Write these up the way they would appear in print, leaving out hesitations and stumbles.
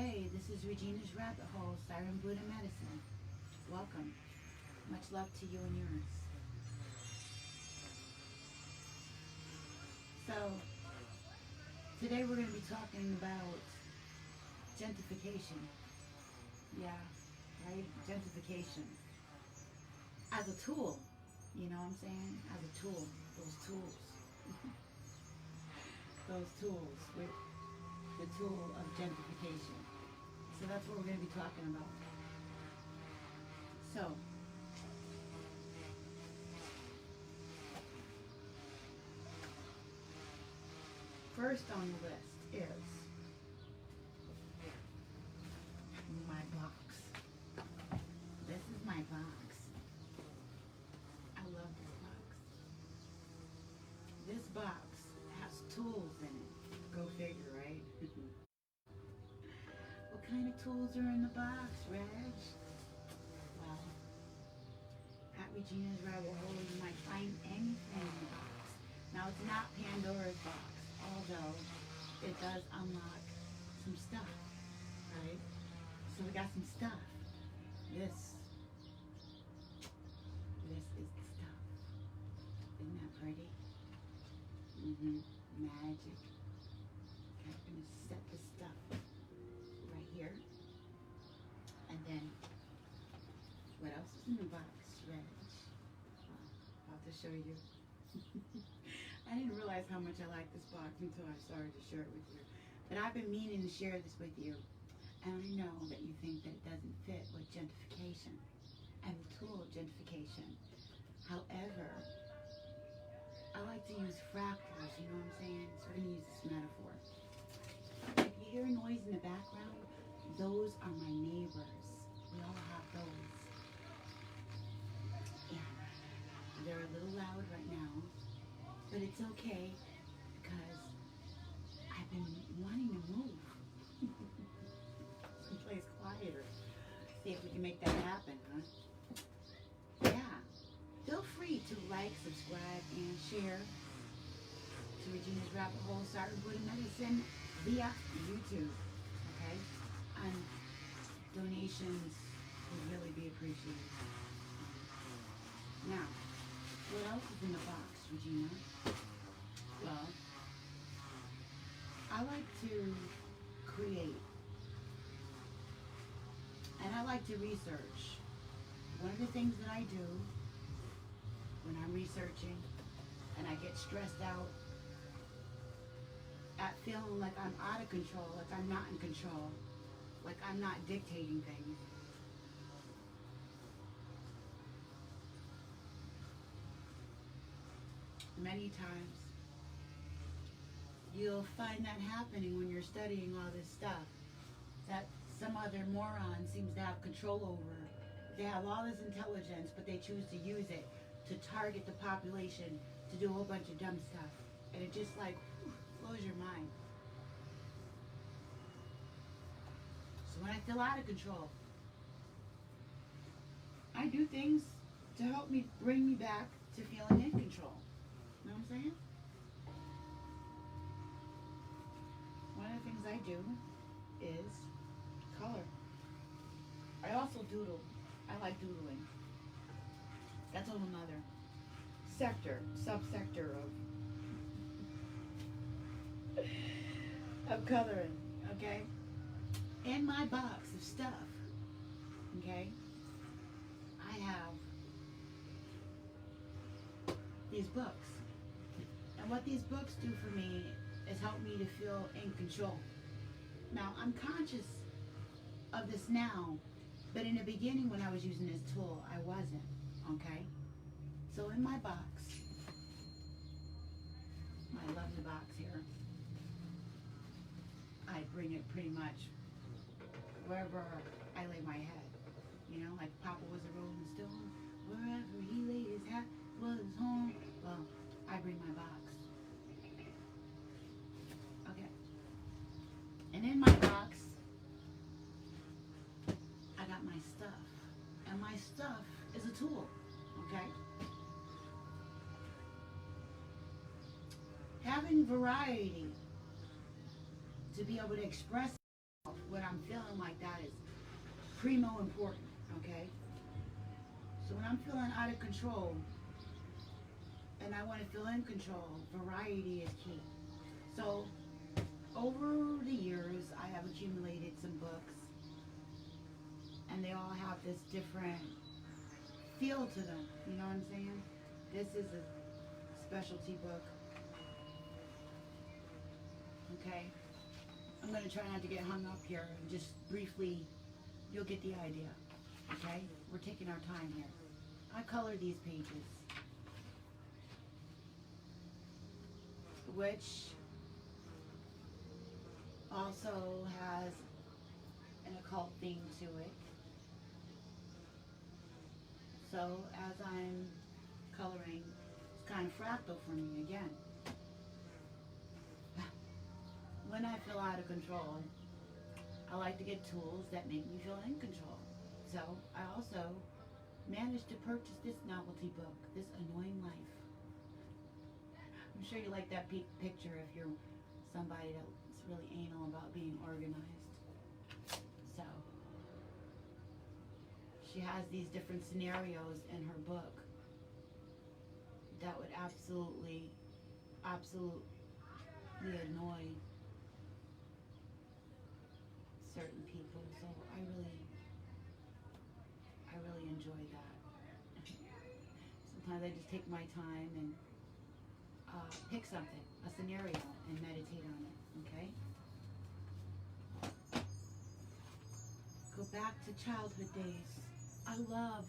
Hey, this is Regina's Rabbit Hole, Siren Buddha Medicine. Welcome. Much love to you and yours. So, today we're going to be talking about gentrification. Yeah, right? Gentrification. As a tool, you know what I'm saying? As a tool. Those tools. Those tools. With the tool of gentrification. So that's what we're going to be talking about. So, first on the list is my box. This is my box. I love this box. This box has tools in it. Go figure, right? What kind of tools are in the box, Reg? Well, at Regina's Rabbit Hole, you might find anything in the box. Now, it's not Pandora's box, although it does unlock some stuff, right? So we got some stuff. This is the stuff. Isn't that pretty? Magic. Okay, I'm going to set the stuff right here. And then, what else is in the box, Reg? About to show you. I didn't realize how much I like this box until I started to share it with you. But I've been meaning to share this with you. And I know that you think that it doesn't fit with gentrification and the tool of gentrification. However, I like to use fractals, you know what I'm saying? So we're going to use this metaphor. If you hear a noise in the background, those are my neighbors. We all have those. And they're a little loud right now, but it's okay because I've been wanting to move. Someplace quieter. See if we can make that happen, huh? Yeah. Feel free to like, subscribe, and share to Regina's Rabbit Hole, Siren Buddha Medicine via YouTube. Okay? And donations would really be appreciated. Now, what else is in the box, Regina? Well, I like to create. And I like to research. One of the things that I do when I'm researching and I get stressed out at feeling like I'm out of control, like I'm not in control, like I'm not dictating things. Many times you'll find that happening when you're studying all this stuff, that some other moron seems to have control over. They have all this intelligence, but they choose to use it to target the population to do a whole bunch of dumb stuff. And it just like blows your mind. So when I feel out of control, I do things to help me bring me back to feeling in control. You know what I'm saying? One of the things I do is color. I also doodle. I like doodling. That's a whole nother subsector of coloring, okay? In my box of stuff, okay, I have these books. And what these books do for me is help me to feel in control. Now, I'm conscious of this now, but in the beginning when I was using this tool, I wasn't, okay? So in my box, my lovely box here, I bring it pretty much wherever I lay my head. You know, like Papa was a rolling stone, wherever he laid his hat was home. Well, I bring my box. Okay. And in my box, I got my stuff. And my stuff is a tool, okay? Having variety to be able to express when I'm feeling like that is primo important, okay? So when I'm feeling out of control and I want to feel in control, variety is key. So over the years, I have accumulated some books, and they all have this different feel to them. You know what I'm saying? This is a specialty book. Okay? I'm going to try not to get hung up here, and just briefly, you'll get the idea. Okay? We're taking our time here. I color these pages, which also has an occult theme to it. So as I'm coloring, it's kind of fractal for me again. When I feel out of control, I like to get tools that make me feel in control. So I also managed to purchase this novelty book, This Annoying Life. I'm sure you like that picture if you're somebody that's really anal about being organized. So she has these different scenarios in her book that would absolutely annoy certain people. So I really enjoy that. Sometimes I just take my time and pick something, a scenario, and meditate on it, okay? Go back to childhood days. I love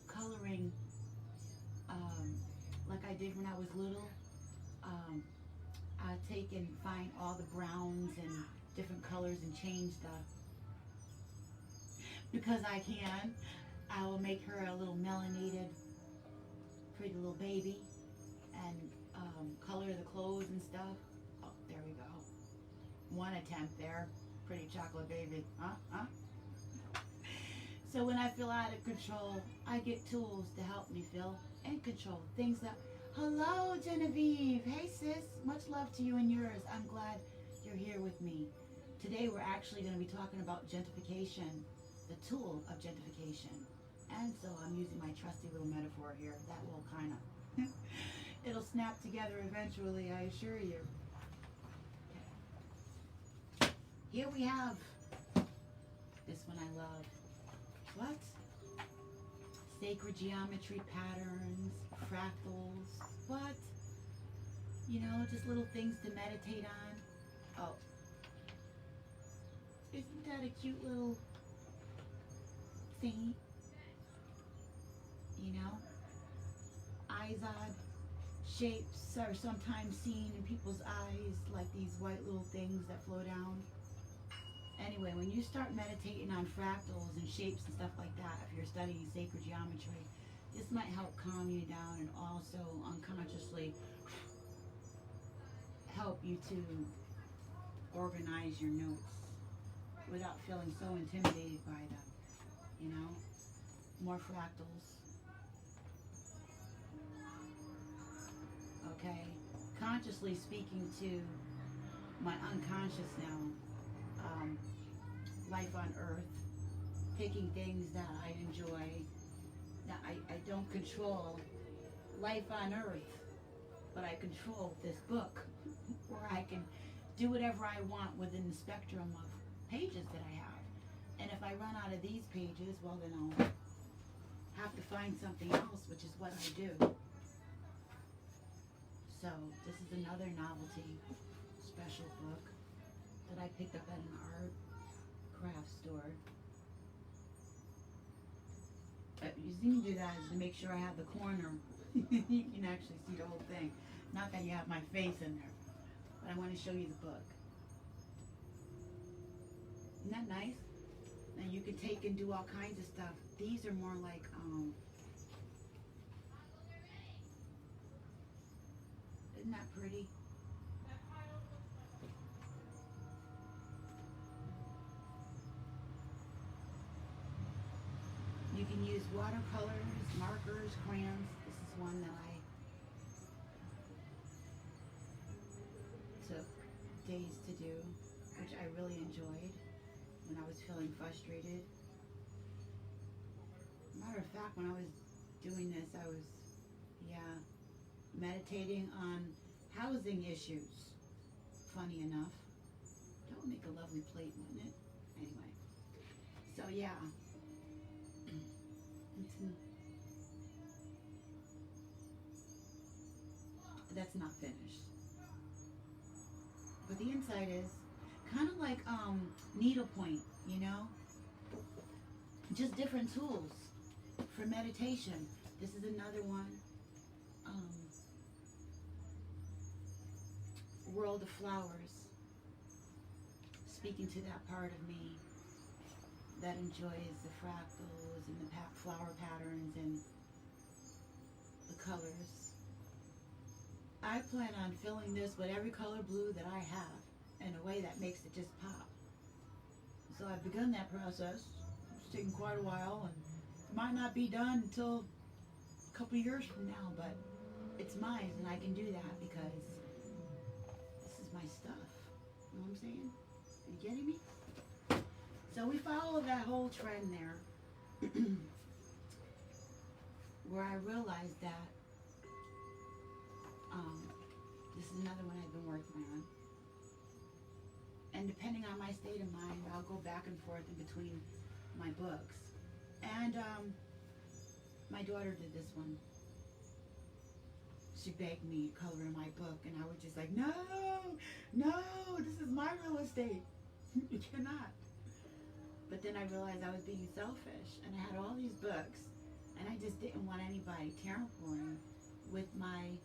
coloring like I did when I was little. I take and find all the browns and different colors and change stuff. Because I can, I will make her a little melanated, pretty little baby, and color the clothes and stuff. Oh, there we go. One attempt there. Pretty chocolate baby. Huh? So when I feel out of control, I get tools to help me feel in control. Things that, hello Genevieve. Hey sis, much love to you and yours. I'm glad you're here with me. Today we're actually going to be talking about gentrification, the tool of gentrification. And so I'm using my trusty little metaphor here. That will kind of, it'll snap together eventually, I assure you. Here we have, this one I love. What? Sacred geometry patterns, fractals, what? You know, just little things to meditate on. Oh. Isn't that a cute little thingy? You know? Izod shapes are sometimes seen in people's eyes like these white little things that flow down. Anyway, when you start meditating on fractals and shapes and stuff like that, if you're studying sacred geometry, this might help calm you down and also unconsciously help you to organize your notes without feeling so intimidated by them, you know? More fractals. Okay, consciously speaking to my unconscious now. Life on Earth, picking things that I enjoy, that I don't control life on Earth, but I control this book, where I can do whatever I want within the spectrum of pages that I have. And if I run out of these pages, well then I'll have to find something else, which is what I do. So this is another novelty special book that I picked up at an art craft store. You see me do that is to make sure I have the corner. You can actually see the whole thing. Not that you have my face in there, but I want to show you the book. Isn't that nice? And you can take and do all kinds of stuff. These are more like isn't that pretty? You can use watercolors, markers, crayons. This is one that I took days to do, which I really enjoyed. was feeling frustrated. Matter of fact, when I was doing this, I was, meditating on housing issues. Funny enough. That would make a lovely plate, wouldn't it? Anyway. So, yeah. That's not finished. But the inside is kind of like needlepoint, you know? Just different tools for meditation. This is another one. World of Flowers. Speaking to that part of me that enjoys the fractals and the flower patterns and the colors. I plan on filling this with every color blue that I have in a way that makes it just pop. So I've begun that process. It's taken quite a while and it might not be done until a couple years from now, but it's mine and I can do that because this is my stuff. You know what I'm saying? Are you getting me? So we follow that whole trend there where I realized that this is another one I've been working on. And depending on my state of mind, I'll go back and forth in between my books. And my daughter did this one. She begged me to color in my book, and I was just like, no, this is my real estate. You cannot. But then I realized I was being selfish, and I had all these books, and I just didn't want anybody tampering with my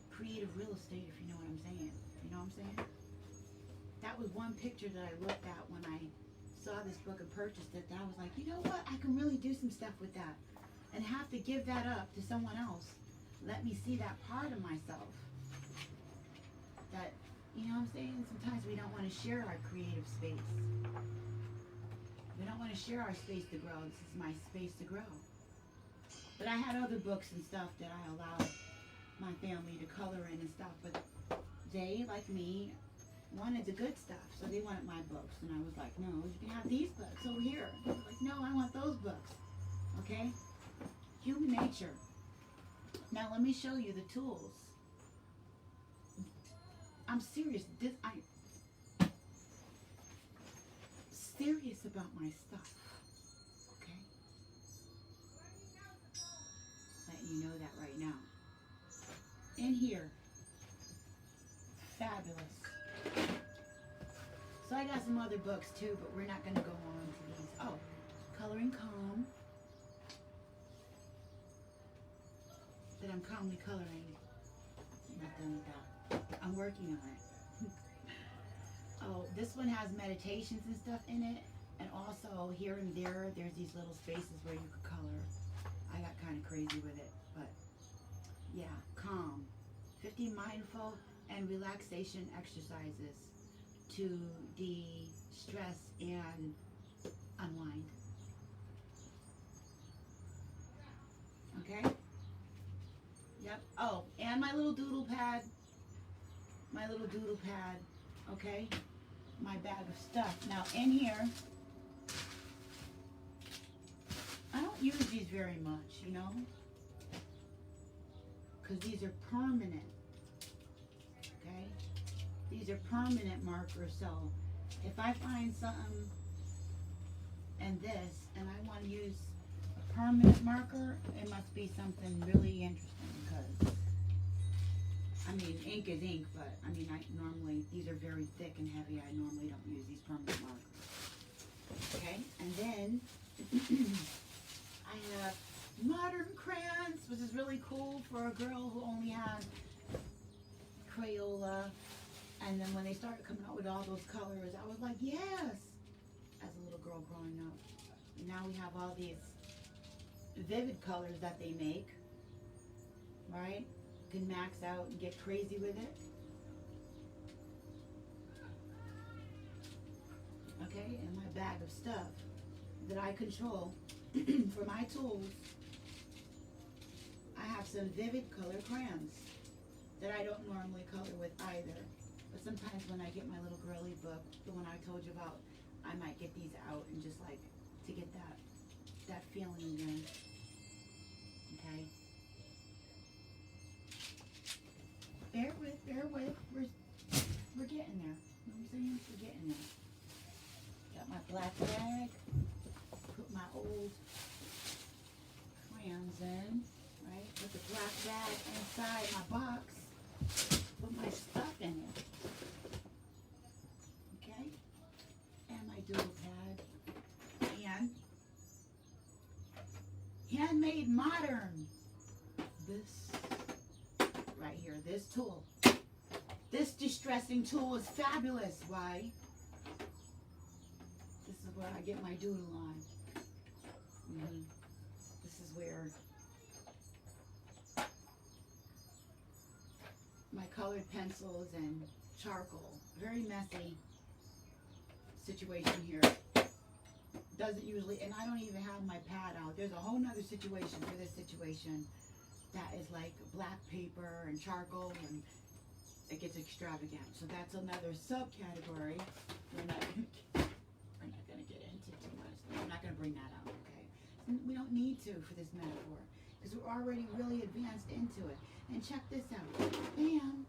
creative real estate, if you know what I'm saying. You know what I'm saying? That was one picture that I looked at when I saw this book and purchased it, that I was like, you know what? I can really do some stuff with that and have to give that up to someone else. Let me see that part of myself. That, you know what I'm saying? Sometimes we don't want to share our creative space. We don't want to share our space to grow. This is my space to grow. But I had other books and stuff that I allowed my family to color in and stuff, but they, like me, wanted the good stuff, so they wanted my books, and I was like, no, you can have these books over here. They were like, no, I want those books. Okay? Human nature. Now let me show you the tools. I'm serious. I'm serious about my stuff. Okay? Letting you know that right now. In here, fabulous. So I got some other books too, but we're not going to go on to these. Oh, Coloring Calm. That I'm calmly coloring. I'm not done with that. I'm working on it. Oh, this one has meditations and stuff in it. And also here and there, there's these little spaces where you could color. I got kind of crazy with it, but yeah, calm. 50 mindful and relaxation exercises to de-stress and unwind. Okay? Yep. Oh, and my little doodle pad. My little doodle pad. Okay? My bag of stuff. Now, in here, I don't use these very much, you know? Because these are permanent. Okay? These are permanent markers, so if I find something and this, and I want to use a permanent marker, it must be something really interesting, because, I mean, ink is ink, but, I mean, these are very thick and heavy. I normally don't use these permanent markers. Okay? And then, I have modern crayons, which is really cool for a girl who only had Crayola. And then when they started coming out with all those colors, I was like, yes, as a little girl growing up. And now we have all these vivid colors that they make, right? You can max out and get crazy with it. Okay, and my bag of stuff that I control for my tools. I have some vivid color crayons that I don't normally color with either. But sometimes when I get my little girly book, the one I told you about, I might get these out and just like to get that feeling again. Okay. Bear with. We're getting there. You know what I'm saying? We're getting there. Got my black bag. Put my old crayons in. Right? Put the black bag inside my box. Put my stuff in it. Okay? And my doodle pad. And handmade modern. This right here, this tool. This distressing tool is fabulous. Why? This is where I get my doodle on. This is where my colored pencils and charcoal. Very messy situation here. Doesn't usually, and I don't even have my pad out. There's a whole nother situation for this situation that is like black paper and charcoal, and it gets extravagant. So that's another subcategory. We're not gonna get into too much. I'm not gonna bring that out, okay? We don't need to for this metaphor because we're already really advanced into it. And check this out. Bam.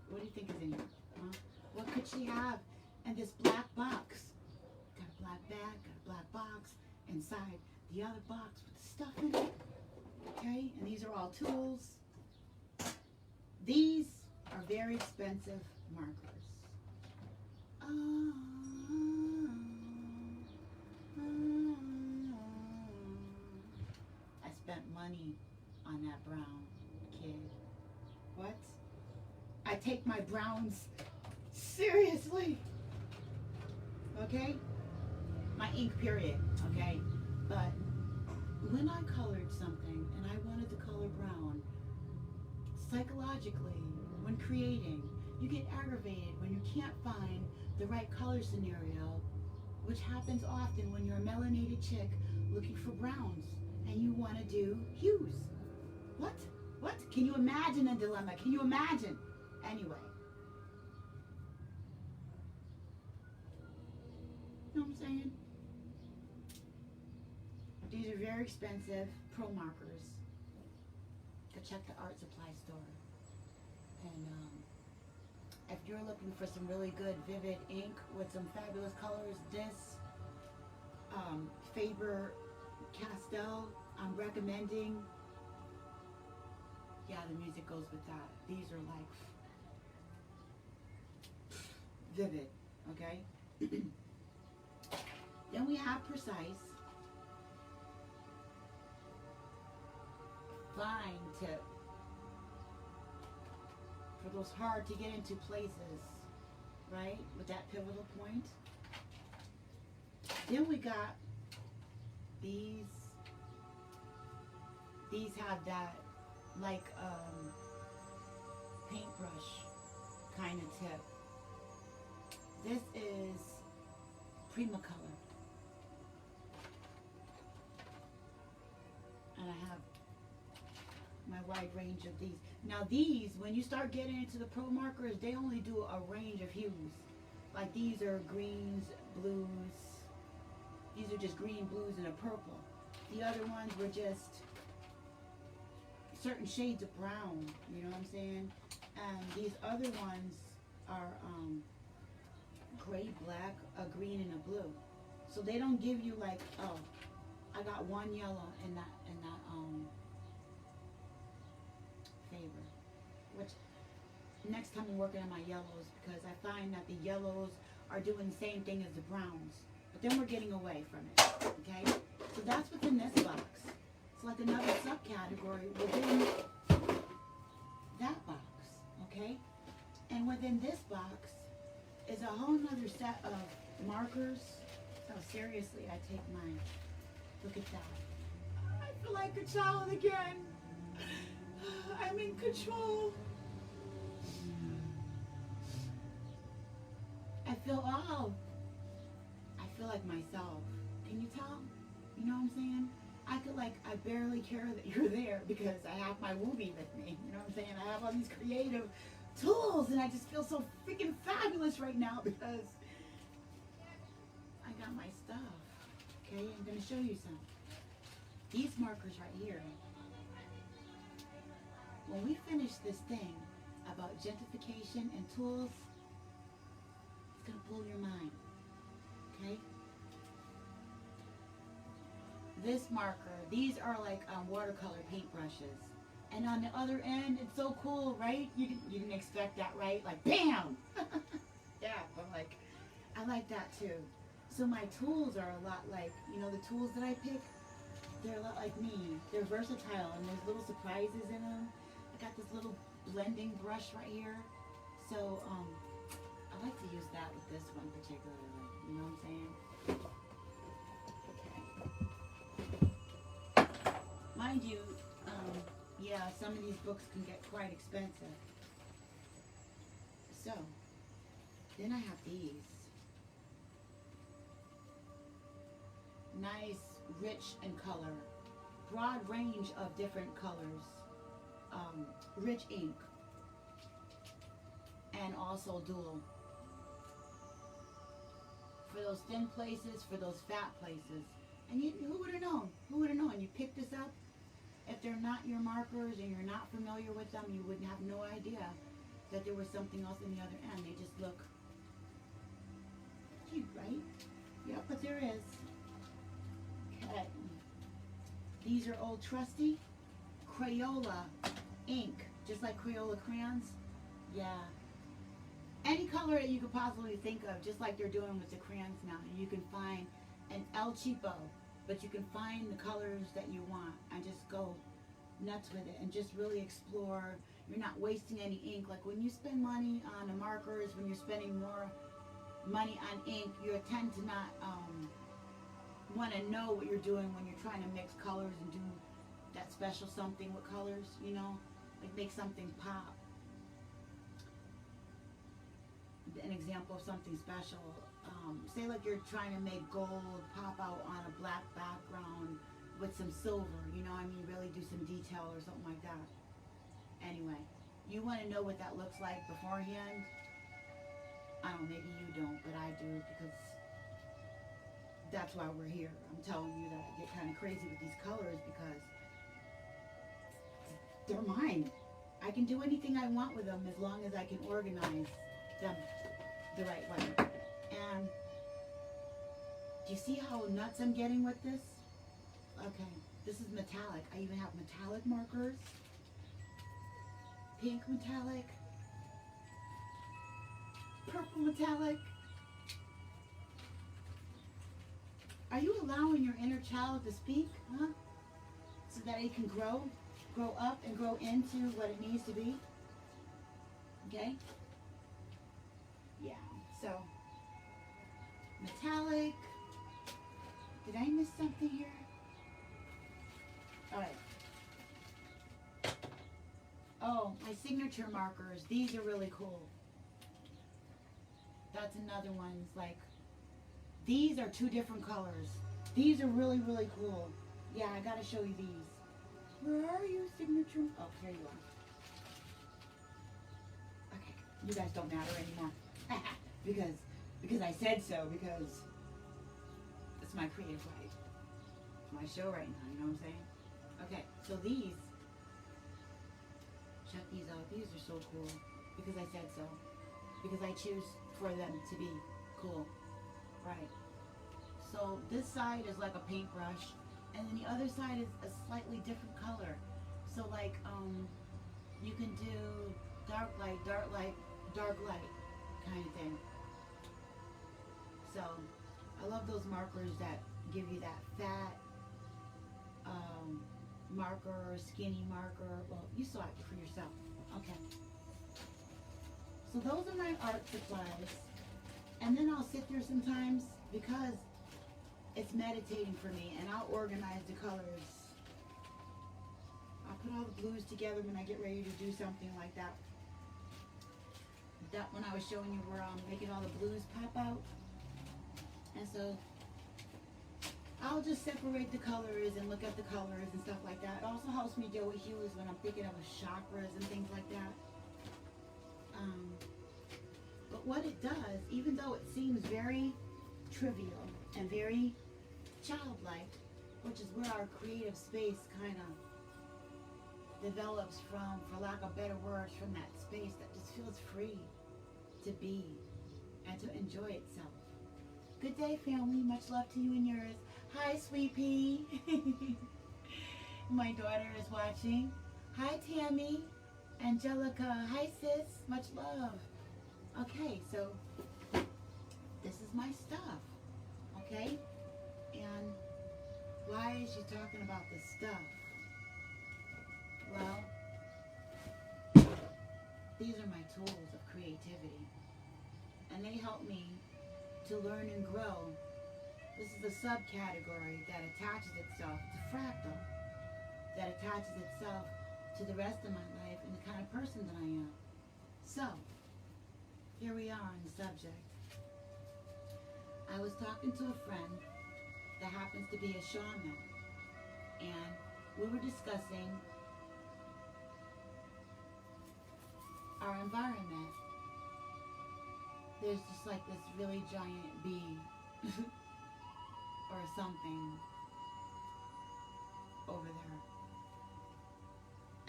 What do you think is in here? Huh? What could she have in this black box? Got a black bag, got a black box. Inside the other box with the stuff in it. Okay? And these are all tools. These are very expensive markers. I spent money on that brown, kid. What? I take my browns seriously. Okay? My ink period, okay? But when I colored something and I wanted the color brown, psychologically, when creating, you get aggravated when you can't find the right color scenario, which happens often when you're a melanated chick looking for browns and you want to do hues. What? What? Can you imagine a dilemma? Can you imagine? Anyway. You know what I'm saying? These are very expensive pro markers. Go check the art supply store. And if you're looking for some really good vivid ink with some fabulous colors, this Faber-Castell, I'm recommending. Yeah, the music goes with that. These are like vivid, okay? Then we have precise, fine tip for those hard to get into places, right? With that pivotal point. Then we got these. These have that like paintbrush kind of tip. This is Primacolor. And I have my wide range of these. Now these, when you start getting into the pro markers, they only do a range of hues. Like these are greens, blues. These are just green, blues, and a purple. The other ones were just certain shades of brown, you know what I'm saying? And these other ones are gray, black, a green, and a blue. So they don't give you like, oh, I got one yellow in that favor. Which next time I'm working on my yellows, because I find that the yellows are doing the same thing as the browns. But then we're getting away from it, okay? So that's what's in this box. It's like another subcategory within that box, okay? And within this box is a whole nother set of markers. Oh, seriously, I take mine. Look at that. I feel like a child again. I'm in control. I feel like myself. Can you tell? You know what I'm saying? I barely care that you're there because I have my Wooby with me. You know what I'm saying? I have all these creative tools and I just feel so freaking fabulous right now because got my stuff. Okay, I'm going to show you some. These markers right here. When we finish this thing about gentrification and tools, it's going to blow your mind. Okay? This marker, these are like watercolor paintbrushes. And on the other end, it's so cool, right? You didn't expect that, right? Like, bam! Yeah, but like, I like that too. So my tools are a lot like, you know, the tools that I pick, they're a lot like me. They're versatile and there's little surprises in them. I got this little blending brush right here. So, I like to use that with this one particularly. You know what I'm saying? Okay. Mind you, yeah, some of these books can get quite expensive. So, then I have these. Nice, rich in color. Broad range of different colors. Rich ink. And also dual. For those thin places, for those fat places. And who would have known? Who would have known? You pick this up. If they're not your markers and you're not familiar with them, you would have no idea that there was something else in the other end. They just look cute, right? Yep, but there is. Okay. These are old trusty Crayola ink, just like Crayola crayons. Yeah. Any color that you could possibly think of, just like they're doing with the crayons now. You can find an El Cheapo, but you can find the colors that you want and just go nuts with it and just really explore. You're not wasting any ink. Like when you spend money on the markers, when you're spending more money on ink, you tend to not want to know what you're doing when you're trying to mix colors and do that special something with colors, you know, like make something pop. An example of something special, say like you're trying to make gold pop out on a black background with some silver, you know what I mean, really do some detail or something like that. Anyway, you want to know what that looks like beforehand. I don't know, maybe you don't, but I do, because that's why we're here. I'm telling you that I get kind of crazy with these colors because they're mine. I can do anything I want with them as long as I can organize them the right way. And do you see how nuts I'm getting with this? Okay, this is metallic. I even have metallic markers. Pink metallic. Purple metallic. Are you allowing your inner child to speak, huh? So that it can grow up and grow into what it needs to be? Okay? Yeah, so metallic. Did I miss something here? All right. Oh, my signature markers. These are really cool. That's another one. It's like, these are two different colors. These are really, really cool. Yeah, I gotta show you these. Where are you, signature? Oh, here you are. Okay, you guys don't matter anymore. because I said so, because it's my creative life. It's my show right now, you know what I'm saying? Okay, so these, check these out. These are so cool because I said so. Because I choose for them to be cool. Right. So this side is like a paintbrush, and then the other side is a slightly different color. So like, you can do dark light, dark light, dark light kind of thing. So I love those markers that give you that fat marker, skinny marker. Well, you saw it for yourself. Okay. So those are my art supplies. And then I'll sit there sometimes because it's meditating for me, and I'll organize the colors. I'll put all the blues together when I get ready to do something like that. That when I was showing you where I'm making all the blues pop out. And so I'll just separate the colors and look at the colors and stuff like that. It also helps me deal with hues when I'm thinking of chakras and things like that. But what it does, even though it seems very trivial and very childlike, which is where our creative space kind of develops from, for lack of better words, from that space that just feels free to be and to enjoy itself. Good day, family. Much love to you and yours. Hi, Sweet Pea. My daughter is watching. Hi, Tammy. Angelica. Hi, sis. Much love. Okay, so this is my stuff. Okay? And why is she talking about this stuff? Well, these are my tools of creativity. And they help me to learn and grow. This is a subcategory that attaches itself to fractal, that attaches itself to the rest of my life and the kind of person that I am. So, here we are on the subject. I was talking to a friend that happens to be a shaman, and we were discussing our environment. There's just like this really giant bee or something over there.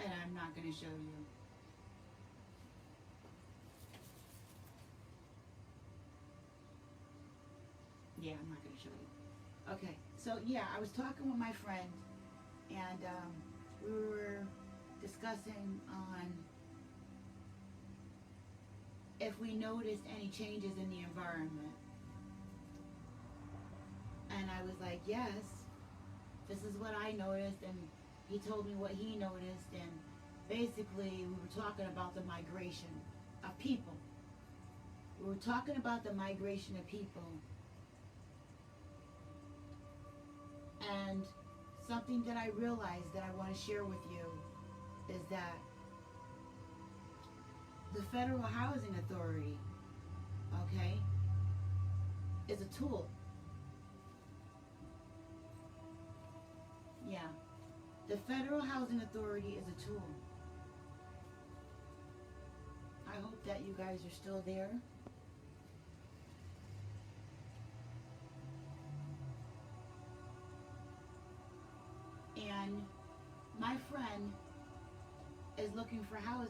And I'm not going to show you. Yeah, I'm not going to show you. Okay, so yeah, I was talking with my friend, and we were discussing on if we noticed any changes in the environment. And I was like, yes, this is what I noticed, and he told me what he noticed, and basically we were talking about the migration of people. We were talking about the migration of people. And something that I realized that I want to share with you is that the Federal Housing Authority, okay, is a tool. Yeah. The Federal Housing Authority is a tool. I hope that you guys are still there. And my friend is looking for housing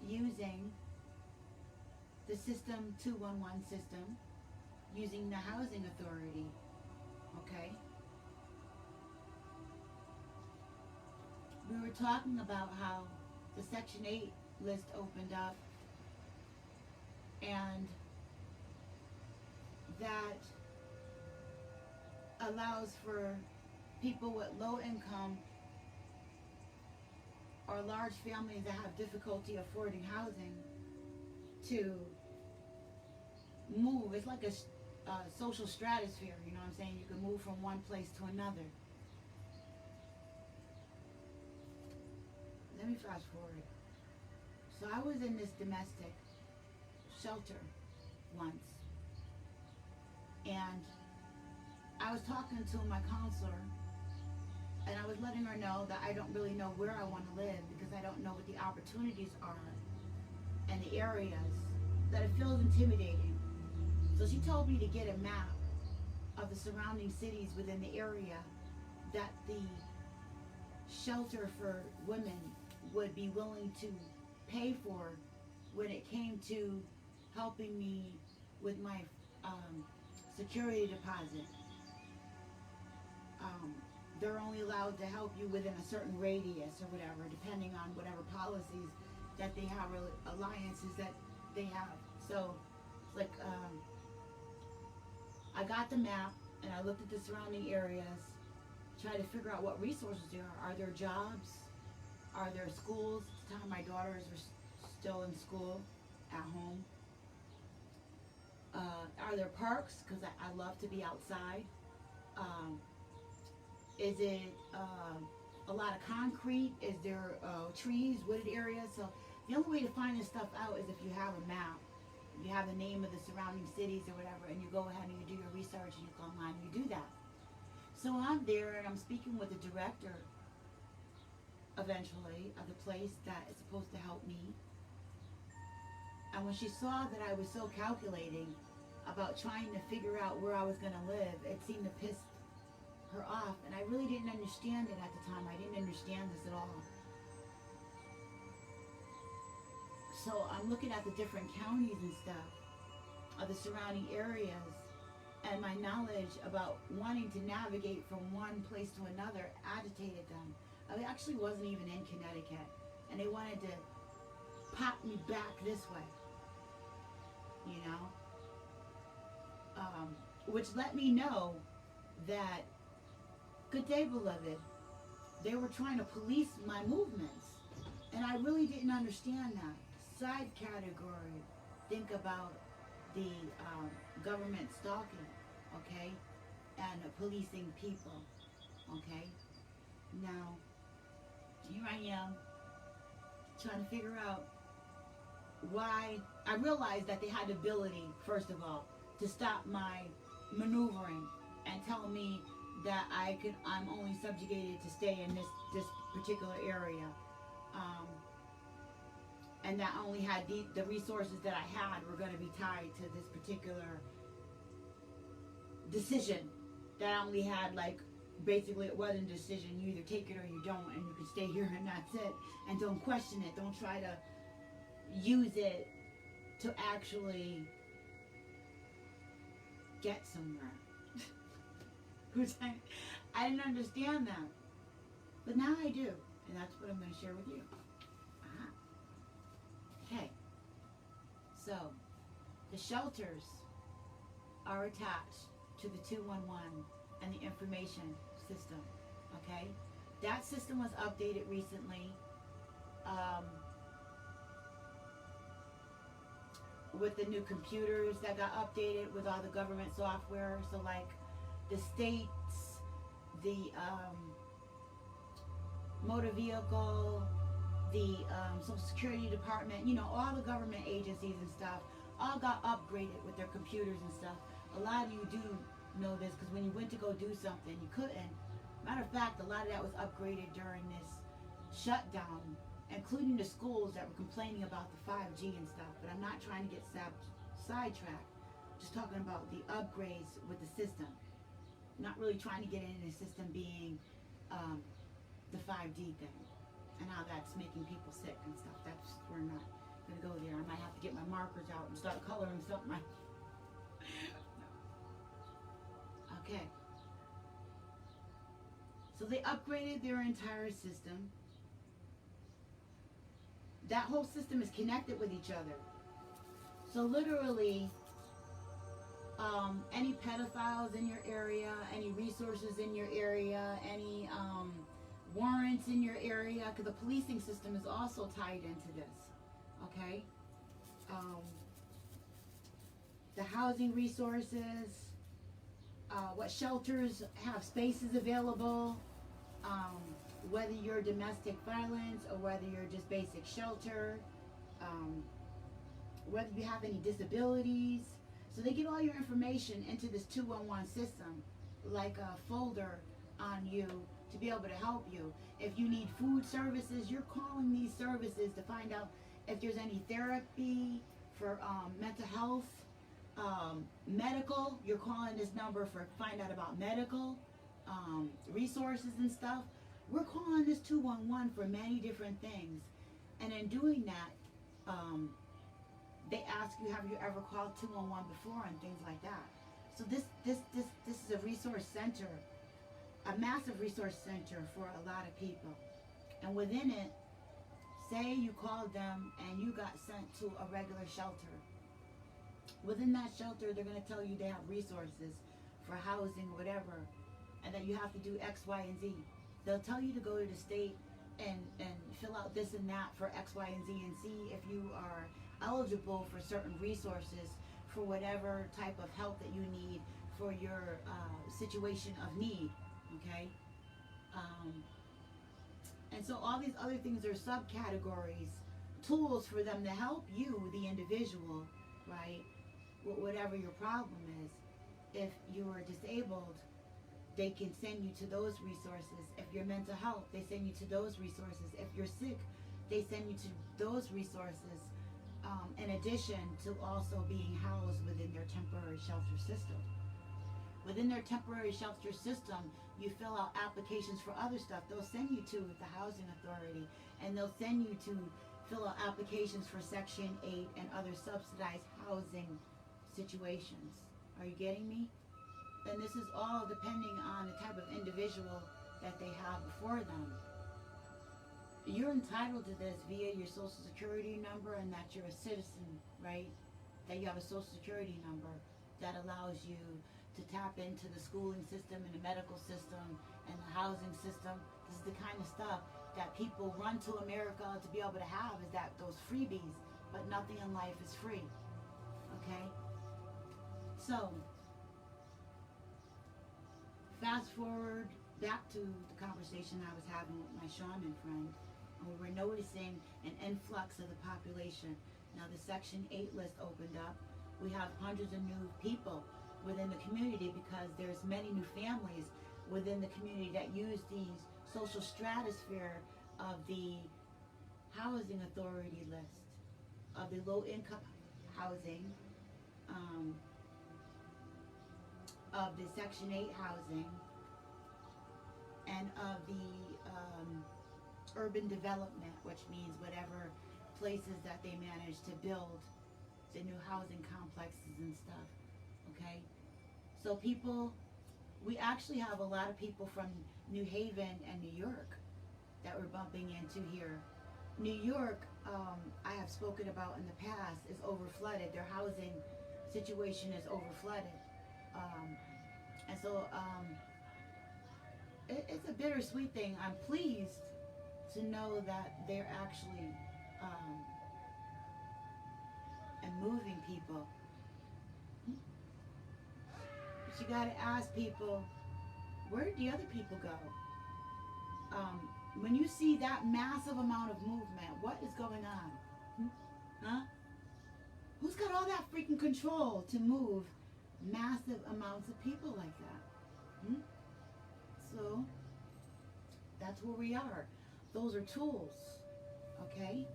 using the System 211 system, using the Housing Authority, okay? We were talking about how the Section 8 list opened up, and that allows for people with low income or large families that have difficulty affording housing to move. It's like a social stratosphere, you know what I'm saying? You can move from one place to another. Let me fast forward. So I was in this domestic shelter once, and I was talking to my counselor, and I was letting her know that I don't really know where I want to live because I don't know what the opportunities are and the areas, that it feels intimidating. So she told me to get a map of the surrounding cities within the area that the shelter for women would be willing to pay for when it came to helping me with my security deposit. They're only allowed to help you within a certain radius or whatever, depending on whatever policies that they have, or alliances that they have. So it's like, I got the map and I looked at the surrounding areas, tried to figure out what resources there are. Are there jobs? Are there schools? At the time my daughters were still in school at home. Are there parks? Because I love to be outside. Is it a lot of concrete? Is there trees, wooded areas? So the only way to find this stuff out is if you have a map. You have the name of the surrounding cities or whatever, and you go ahead and you do your research and you go online and you do that. So I'm there and I'm speaking with the director eventually of the place that is supposed to help me. And when she saw that I was so calculating about trying to figure out where I was going to live. It seemed to piss her off, and I really didn't understand it at the time. I didn't understand this at all. So I'm looking at the different counties and stuff of the surrounding areas, and my knowledge about wanting to navigate from one place to another agitated them. I actually wasn't even in Connecticut, and they wanted to pop me back this way, you know, which let me know that, good day, beloved, they were trying to police my movements, and I really didn't understand that. Side category, think about the government stalking, okay, and policing people, okay. Now, here I am trying to figure out why. I realized that they had the ability, first of all, to stop my maneuvering and tell me that I'm only subjugated to stay in this particular area, and that I only had the resources that I had were going to be tied to this particular decision. That I only had, like, basically it wasn't a decision. You either take it or you don't, and you can stay here and that's it. And don't question it. Don't try to use it to actually get somewhere. Which I didn't understand that. But now I do. And that's what I'm going to share with you. Okay. So, the shelters are attached to the 211 and the information system. Okay? That system was updated recently. With the new computers that got updated with all the government software. So, like, the states, the motor vehicle, the Social Security Department, you know, all the government agencies and stuff, all got upgraded with their computers and stuff. A lot of you do know this, because when you went to go do something, you couldn't. Matter of fact, a lot of that was upgraded during this shutdown, including the schools that were complaining about the 5G and stuff. But I'm not trying to get sidetracked. Just talking about the upgrades with the system. Not really trying to get into the system being the 5G thing and how that's making people sick and stuff. That's, we're not going to go there. I might have to get my markers out and start coloring something. Okay. So they upgraded their entire system. That whole system is connected with each other. So literally, any pedophiles in your area, any resources in your area, any warrants in your area, because the policing system is also tied into this, okay? The housing resources, what shelters have spaces available, whether you're domestic violence or whether you're just basic shelter, whether you have any disabilities. So they get all your information into this 211 system, like a folder on you to be able to help you. If you need food services, you're calling these services to find out if there's any therapy for mental health, medical. You're calling this number for find out about medical resources and stuff. We're calling this 211 for many different things, and in doing that, they ask you, have you ever called 211 before, and things like that. So this is a resource center, a massive resource center for a lot of people. And within it, say you called them and you got sent to a regular shelter. Within that shelter, they're going to tell you they have resources for housing, whatever, and that you have to do X, Y, and Z. They'll tell you to go to the state and fill out this and that for X, Y, and Z, and see if you are eligible for certain resources for whatever type of help that you need for your situation of need, okay? And so all these other things are subcategories, tools for them to help you, the individual, right? Whatever your problem is. If you are disabled, they can send you to those resources. If you're mental health, they send you to those resources. If you're sick, they send you to those resources. in addition to also being housed within their temporary shelter system. Within their temporary shelter system, you fill out applications for other stuff. They'll send you to the housing authority, and they'll send you to fill out applications for Section 8 and other subsidized housing situations. Are you getting me? And this is all depending on the type of individual that they have before them. You're entitled to this via your social security number, and that you're a citizen, right? That you have a social security number that allows you to tap into the schooling system and the medical system and the housing system. This is the kind of stuff that people run to America to be able to have, is that those freebies, but nothing in life is free. Okay? So, fast forward back to the conversation I was having with my shaman friend, and we were noticing an influx of the population. Now the Section 8 list opened up. We have hundreds of new people within the community because there's many new families within the community that use these social stratosphere of the housing authority list, of the low income housing, of the Section 8 housing, and of the urban development, which means whatever places that they manage to build, the new housing complexes and stuff. Okay, so people, we actually have a lot of people from New Haven and New York that we're bumping into here. New York, I have spoken about in the past, is overflooded. Their housing situation is overflooded. And so it's a bittersweet thing. I'm pleased to know that they're actually and moving people. But you got to ask people, where did the other people go? When you see that massive amount of movement, what is going on? Huh? Who's got all that freaking control to move massive amounts of people like that? So, that's where we are. Those are tools, okay?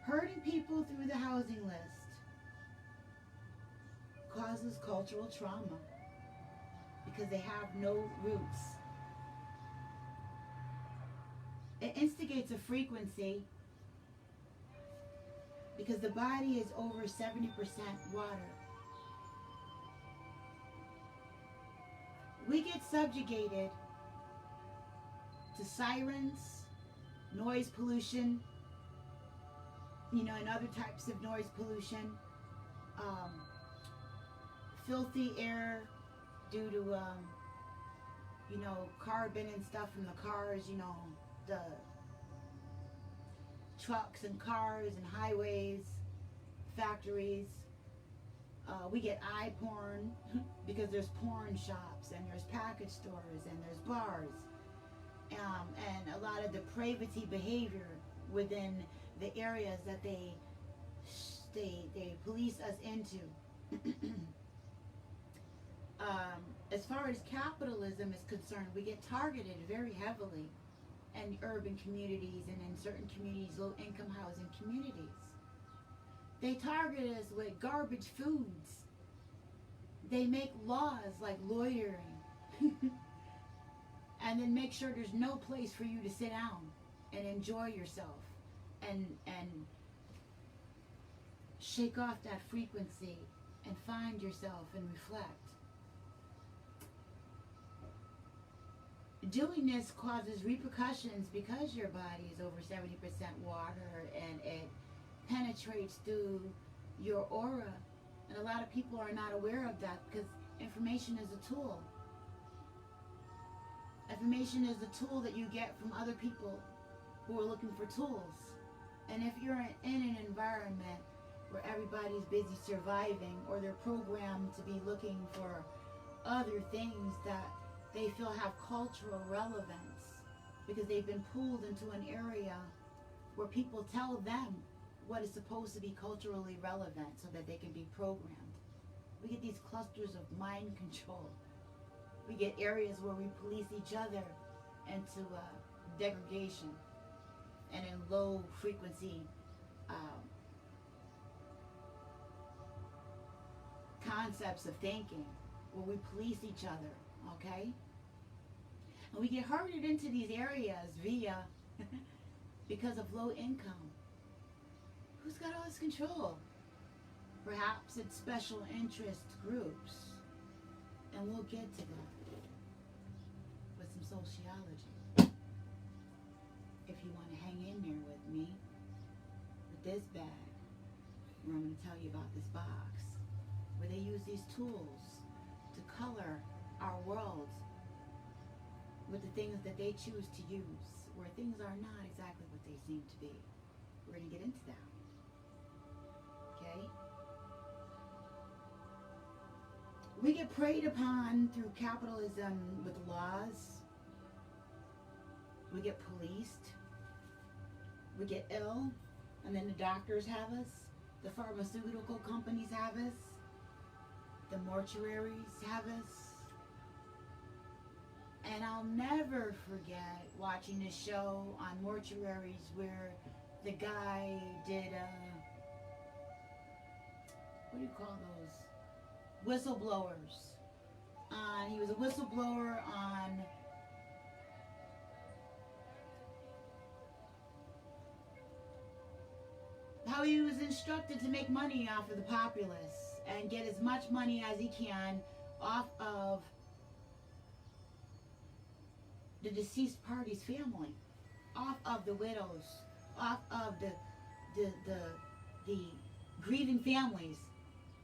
Hurting people through the housing list causes cultural trauma because they have no roots. It instigates a frequency because the body is over 70% water. We get subjugated to sirens, noise pollution, and other types of noise pollution, filthy air due to, carbon and stuff from the cars, the trucks and cars and highways, factories. We get eye porn because there's porn shops and there's package stores and there's bars, and a lot of depravity behavior within the areas that they police us into. As far as capitalism is concerned, we get targeted very heavily in urban communities and in certain communities, low-income housing communities. They target us with garbage foods. They make laws like loitering and then make sure there's no place for you to sit down and enjoy yourself and shake off that frequency and find yourself and reflect. Doing this causes repercussions because your body is over 70% water, and it penetrates through your aura. And a lot of people are not aware of that because information is a tool. Information is a tool that you get from other people who are looking for tools. And if you're in an environment where everybody's busy surviving, or they're programmed to be looking for other things that they feel have cultural relevance because they've been pulled into an area where people tell them what is supposed to be culturally relevant so that they can be programmed. We get these clusters of mind control. We get areas where we police each other into degradation. and in low frequency concepts of thinking, where we police each other, okay? And we get herded into these areas via because of low income. Who's got all this control? Perhaps it's special interest groups, and we'll get to that with some sociology. If you want to hang in there with me, with this bag, where I'm going to tell you about this box, where they use these tools to color our world with the things that they choose to use, where things are not exactly what they seem to be. We're going to get into that. Okay? We get preyed upon through capitalism with laws. We get policed. We get ill, and then the doctors have us. The pharmaceutical companies have us. The mortuaries have us. And I'll never forget watching this show on mortuaries where the guy did what do you call those? Whistleblowers. He was a whistleblower on how he was instructed to make money off of the populace and get as much money as he can off of the deceased party's family, off of the widows, off of the grieving families,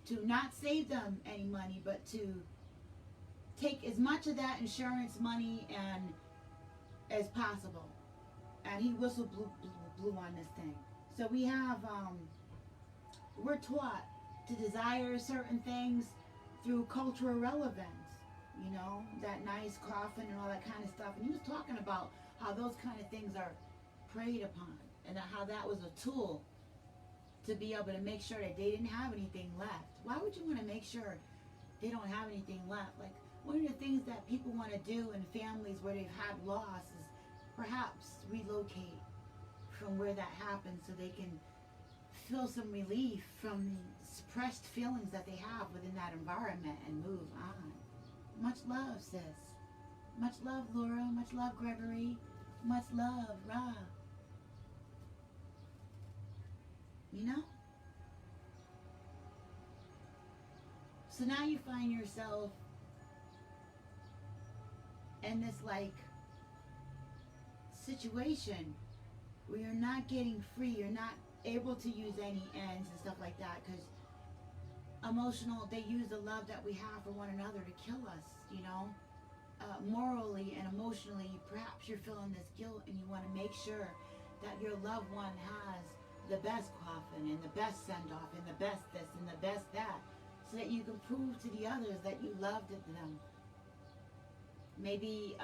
to not save them any money, but to take as much of that insurance money and as possible. And he whistle blew on this thing. So we have, we're taught to desire certain things through cultural relevance, you know, that nice coffin and all that kind of stuff. And he was talking about how those kind of things are preyed upon, and how that was a tool to be able to make sure that they didn't have anything left. Why would you want to make sure they don't have anything left? Like, one of the things that people want to do in families where they've had loss is perhaps relocate from where that happened so they can feel some relief from the suppressed feelings that they have within that environment and move on. Much love, sis. Much love, Laura. Much love, Gregory. Much love, Ra. You know? So now you find yourself in this like situation where you're not getting free, you're not able to use any ends and stuff like that, because they use the love that we have for one another to kill us, you know, morally and emotionally. Perhaps you're feeling this guilt and you want to make sure that your loved one has the best coffin and the best send-off and the best this and the best that, so that you can prove to the others that you loved them. Maybe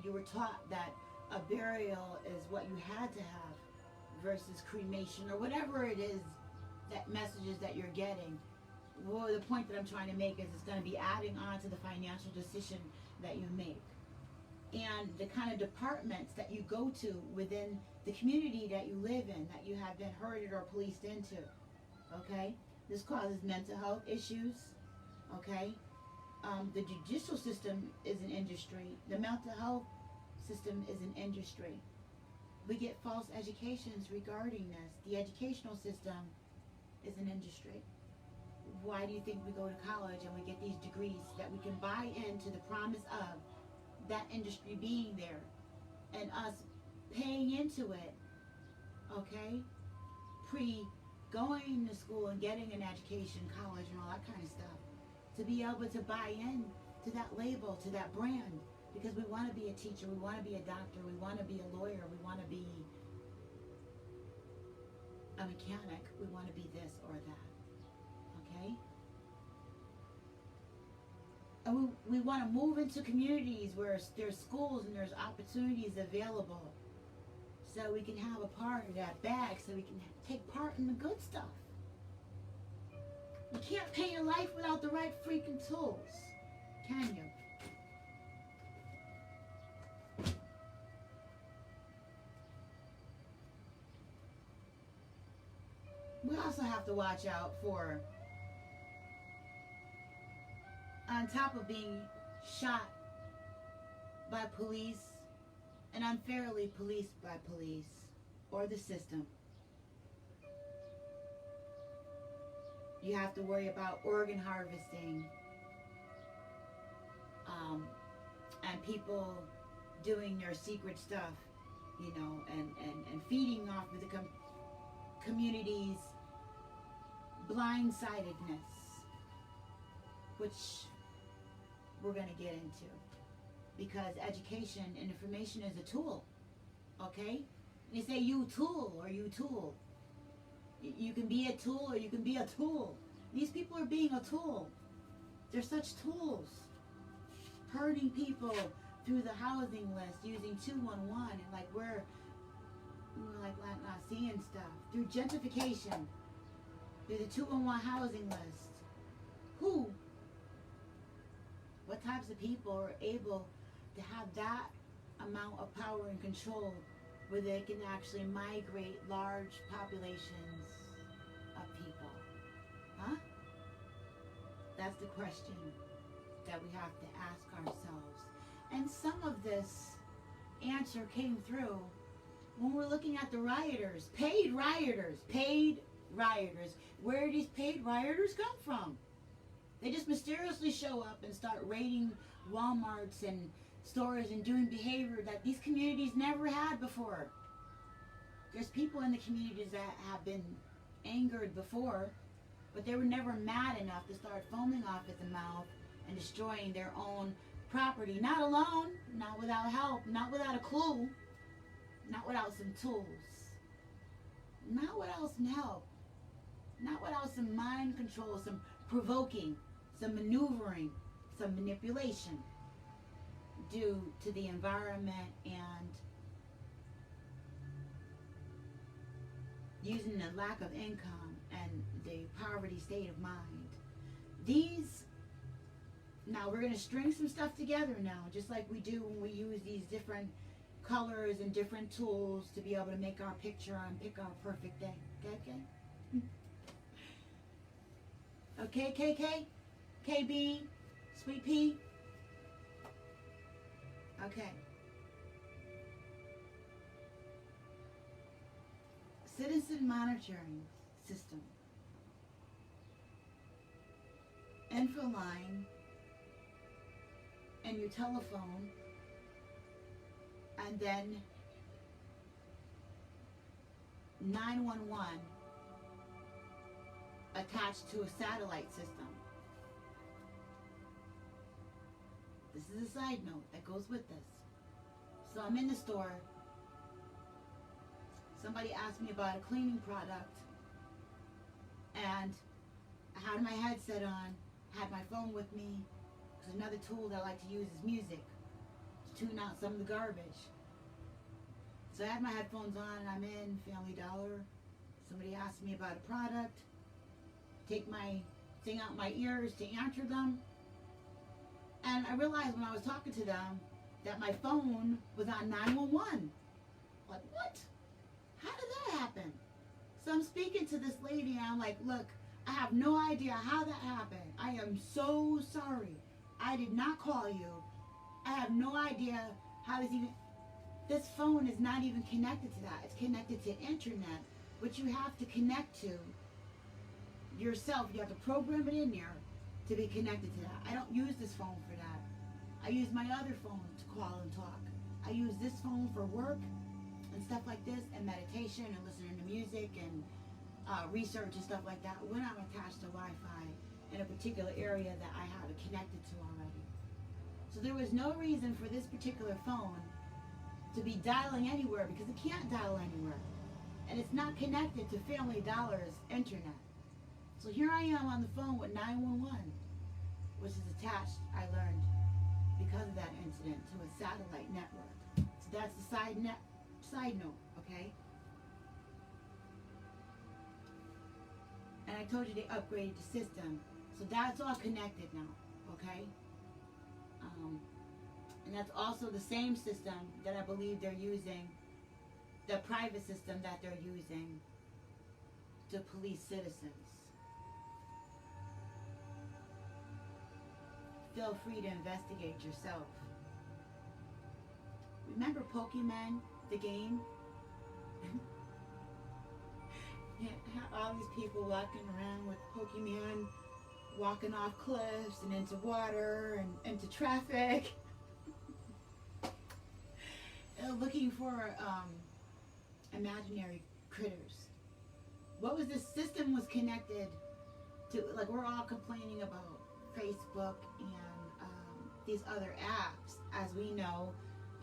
you were taught that a burial is what you had to have versus cremation, or whatever it is, that messages that you're getting. Well, the point that I'm trying to make is it's going to be adding on to the financial decision that you make, and the kind of departments that you go to within the community that you live in, that you have been herded or policed into. Okay, this causes mental health issues. Okay, the judicial system is an industry. The mental health system is an industry. We get false educations regarding this. The educational system is an industry. Why do you think we go to college and we get these degrees that we can buy into the promise of that industry being there and us paying into it, okay? Going to school and getting an education, college and all that kind of stuff, to be able to buy in to that label, to that brand, because we want to be a teacher, we want to be a doctor, we want to be a lawyer, we want to be a mechanic, we want to be this or that, okay? And we want to move into communities where there's schools and there's opportunities available, so we can have a part of that bag, so we can take part in the good stuff. You can't pay your life without the right freaking tools, can you? have to watch out for, on top of being shot by police and unfairly policed by police or the system, you have to worry about organ harvesting, and people doing their secret stuff, you know, and feeding off of the community's blindsidedness, which we're going to get into, because education and information is a tool, okay? They say you tool or you tool. You can be a tool or you can be a tool. These people are being a tool. They're such tools. Hurting people through the housing list using 211, and like we're like not seeing stuff. Through gentrification, through the 211 housing list. Who? What types of people are able to have that amount of power and control where they can actually migrate large populations of people? Huh? That's the question that we have to ask ourselves. And some of this answer came through when we're looking at the rioters, paid rioters. Where do these paid rioters come from? They just mysteriously show up and start raiding Walmarts and stores and doing behavior that these communities never had before. There's people in the communities that have been angered before, but they were never mad enough to start foaming off at the mouth and destroying their own property. Not alone, not without help, not without a clue, not without some tools, not without some help, not without some mind control, some provoking, some maneuvering, some manipulation due to the environment and using the lack of income and the poverty state of mind. Now we're going to string some stuff together now, just like we do when we use these different colors and different tools to be able to make our picture and pick our perfect thing. Okay? Okay, KK? KB? Sweet Pea? Okay. Citizen monitoring system. Info line and your telephone, and then 911 attached to a satellite system. This is a side note that goes with this. So I'm in the store. Somebody asked me about a cleaning product, and I had my headset on, had my phone with me, because another tool that I like to use is music to tune out some of the garbage. So I had my headphones on and I'm in Family Dollar. Somebody asked me about a product, take my thing out my ears to answer them, and I realized when I was talking to them that my phone was on 911. Like, what? How did that happen? So I'm speaking to this lady and I'm like, look, I have no idea how that happened. I am so sorry. I did not call you. I have no idea how this phone is not even connected to that. It's connected to internet, which you have to connect to yourself. You have to program it in there to be connected to that. I don't use this phone for that. I use my other phone to call and talk. I use this phone for work and stuff like this, and meditation and listening to music and research and stuff like that when I'm attached to Wi-Fi in a particular area that I have it connected to already. So there was no reason for this particular phone to be dialing anywhere, because it can't dial anywhere. And it's not connected to Family Dollar's internet. So here I am on the phone with 911, which is attached, I learned, because of that incident, to a satellite network. So that's the side note, okay? And I told you they upgraded the system. So that's all connected now, okay? And that's also the same system that I believe they're using, the private system that they're using to police citizens. Feel free to investigate yourself. Remember Pokemon, the game? Yeah, all these people walking around with Pokemon, walking off cliffs and into water and into traffic. Looking for imaginary critters. What was this system was connected to? Like, we're all complaining about Facebook and these other apps, as we know,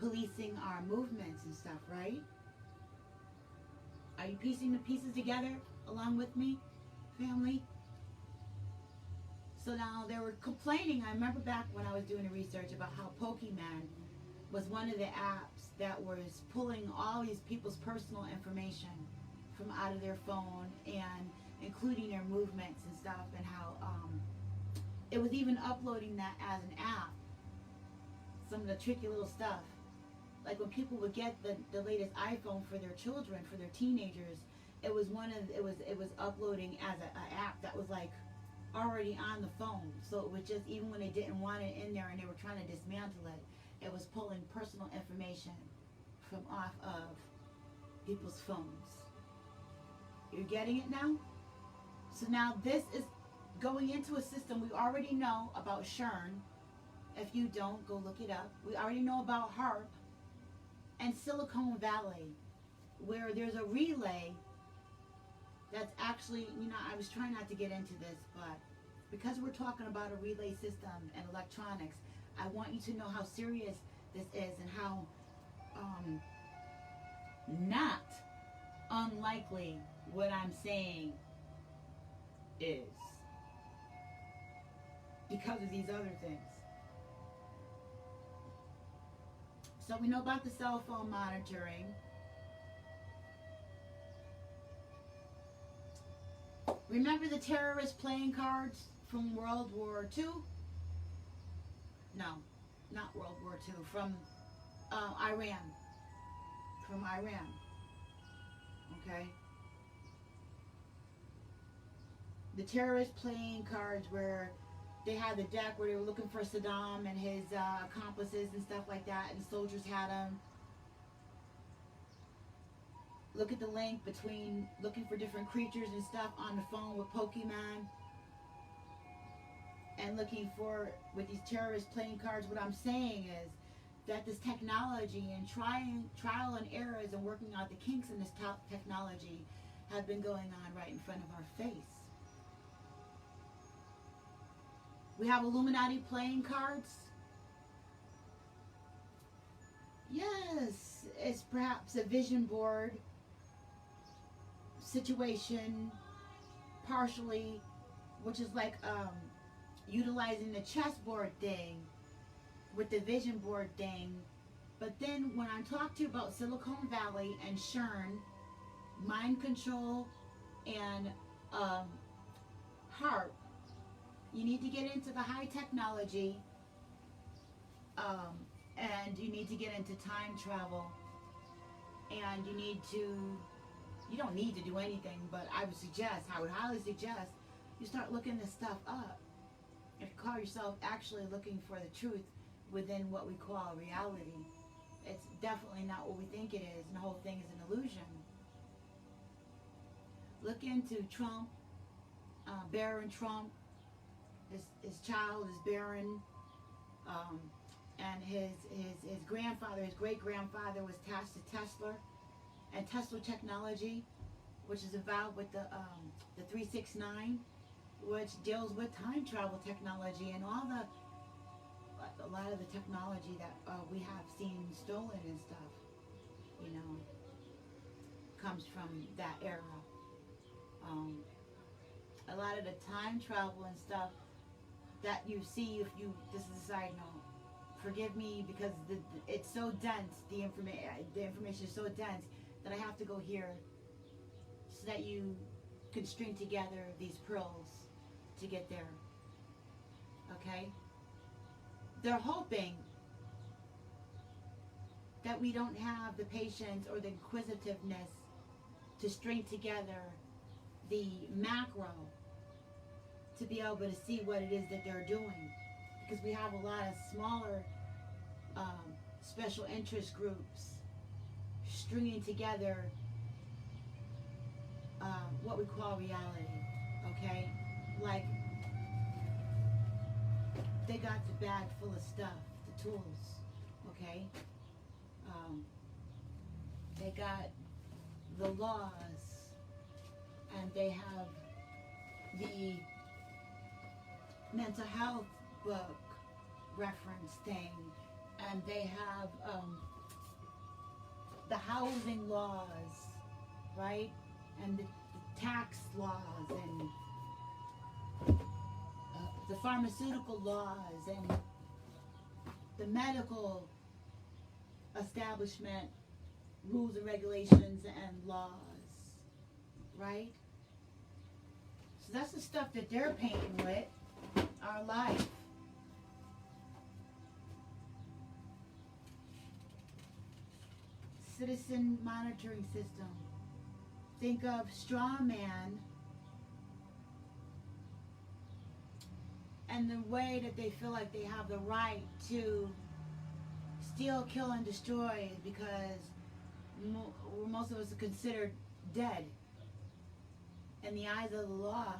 policing our movements and stuff, right? Are you piecing the pieces together along with me, family? So now they were complaining. I remember back when I was doing the research about how Pokemon was one of the apps that was pulling all these people's personal information from out of their phone, and including their movements and stuff, and how it was even uploading that as an app. Some of the tricky little stuff. Like when people would get the latest iPhone for their children, for their teenagers, it was uploading as an app that was like already on the phone. So it was just, even when they didn't want it in there and they were trying to dismantle it, it was pulling personal information from off of people's phones. You're getting it now? So now this is going into a system we already know about. Churn. If you don't, go look it up. We already know about HARP and Silicon Valley, where there's a relay that's actually, I was trying not to get into this, but because we're talking about a relay system and electronics, I want you to know how serious this is and how not unlikely what I'm saying is, because of these other things. So we know about the cell phone monitoring. Remember the terrorist playing cards from World War II? No, not World War II. From Iran. From Iran. Okay? The terrorist playing cards where they had the deck where they were looking for Saddam and his accomplices and stuff like that, and the soldiers had them. Look at the link between looking for different creatures and stuff on the phone with Pokemon and looking for, with these terrorist playing cards. What I'm saying is that this technology and trial and errors and working out the kinks in this technology have been going on right in front of our face. We have Illuminati playing cards. Yes, it's perhaps a vision board situation, partially, which is like utilizing the chessboard thing with the vision board thing. But then when I talk to you about Silicon Valley and churn, mind control, and HARP, you need to get into the high technology, and you need to get into time travel, and you don't need to do anything, but I would highly suggest you start looking this stuff up. If you call yourself actually looking for the truth within what we call reality, it's definitely not what we think it is, and the whole thing is an illusion. Look into Trump, Baron Trump. His child is Baron, and his grandfather, his great-grandfather was attached to Tesla and Tesla technology, which is involved with the 369, which deals with time travel technology and a lot of the technology that we have seen stolen and stuff, comes from that era. A lot of the time travel and stuff that you see, this is a side note, forgive me, because it's so dense, the information is so dense that I have to go here so that you can string together these pearls to get there. Okay? They're hoping that we don't have the patience or the inquisitiveness to string together the macro to be able to see what it is that they're doing, because we have a lot of smaller special interest groups stringing together what we call reality, okay? Like, they got the bag full of stuff, the tools, okay? They got the laws, and they have the mental health book reference thing, and they have the housing laws, right? And the tax laws, and the pharmaceutical laws, and the medical establishment rules and regulations and laws, right? So that's the stuff that they're painting with our life. Citizen monitoring system. Think of straw man and the way that they feel like they have the right to steal, kill, and destroy is because most of us are considered dead. In the eyes of the law,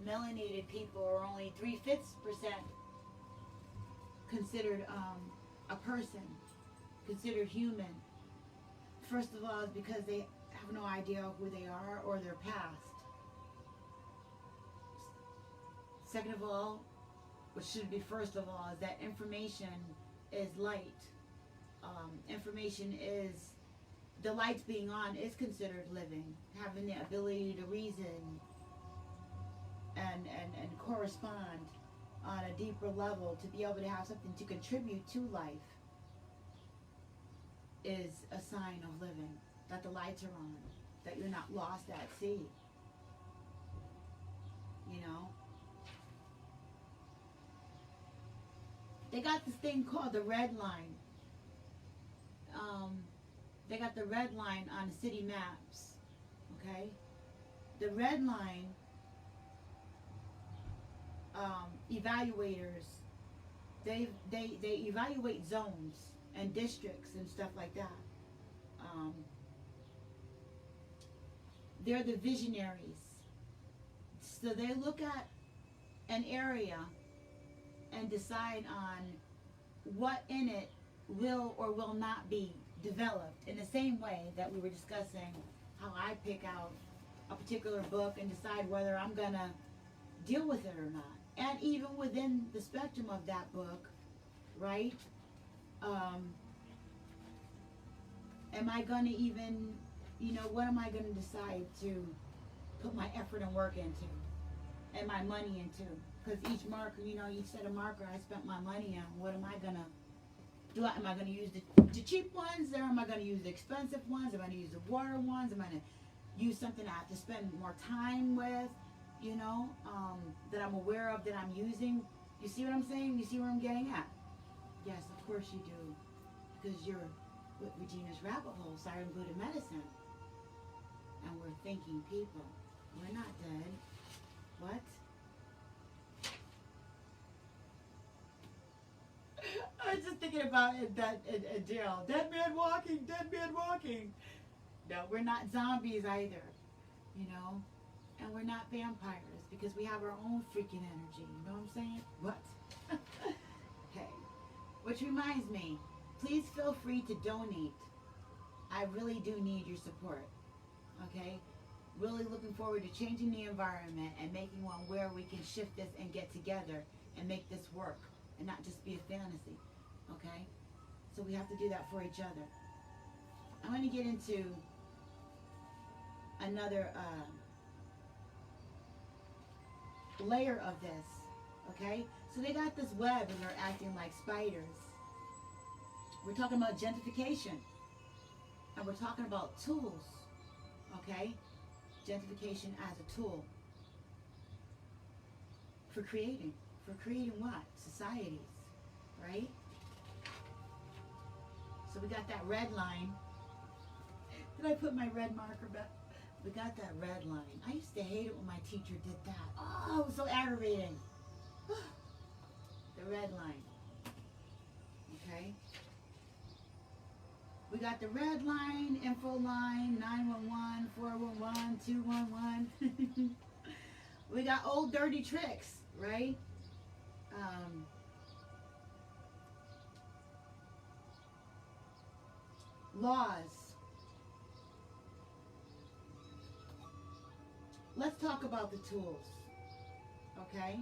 melanated people are only 3/5% considered a person, considered human. First of all, it's because they have no idea who they are or their past. Second of all, which should be first of all, is that information is light. Information is, the lights being on is considered living, having the ability to reason and correspond on a deeper level, to be able to have something to contribute to life, is a sign of living, that the lights are on, that you're not lost at sea. You know? They got this thing called the red line. They got the red line on the city maps, okay? The red line evaluators, they evaluate zones and districts and stuff like that. They're the visionaries. So they look at an area and decide on what in it will or will not be developed, in the same way that we were discussing how I pick out a particular book and decide whether I'm going to deal with it or not. And even within the spectrum of that book, right? Am I going to even, what am I going to decide to put my effort and work into and my money into? Because each marker, each set of marker I spent my money on, what am I going to do? Am I going to use the cheap ones, or am I going to use the expensive ones? Am I going to use the water ones? Am I going to use something I have to spend more time with, that I'm aware of, that I'm using? You see what I'm saying? You see where I'm getting at? Yes, of course you do. Because you're with Regina's rabbit hole, Siren Buddha medicine. And we're thinking people. We're not dead. What? I was just thinking about that in jail. Dead man walking, dead man walking. No, we're not zombies either, and we're not vampires, because we have our own freaking energy. You know what I'm saying? What? Okay. Which reminds me, please feel free to donate. I really do need your support. Okay? Really looking forward to changing the environment and making one where we can shift this and get together and make this work and not just be a fantasy. Okay? So we have to do that for each other. I'm going to get into another layer of this. Okay? So they got this web and they're acting like spiders. We're talking about gentrification. And we're talking about tools. Okay? Gentrification as a tool. For creating. For creating what? Societies. Right? So we got that red line. Did I put my red marker back? We got that red line. I used to hate it when my teacher did that. Oh, it was so aggravating. The red line. Okay? We got the red line, info line, 911, 411, 211. We got old dirty tricks, right? Laws. Let's talk about the tools, okay?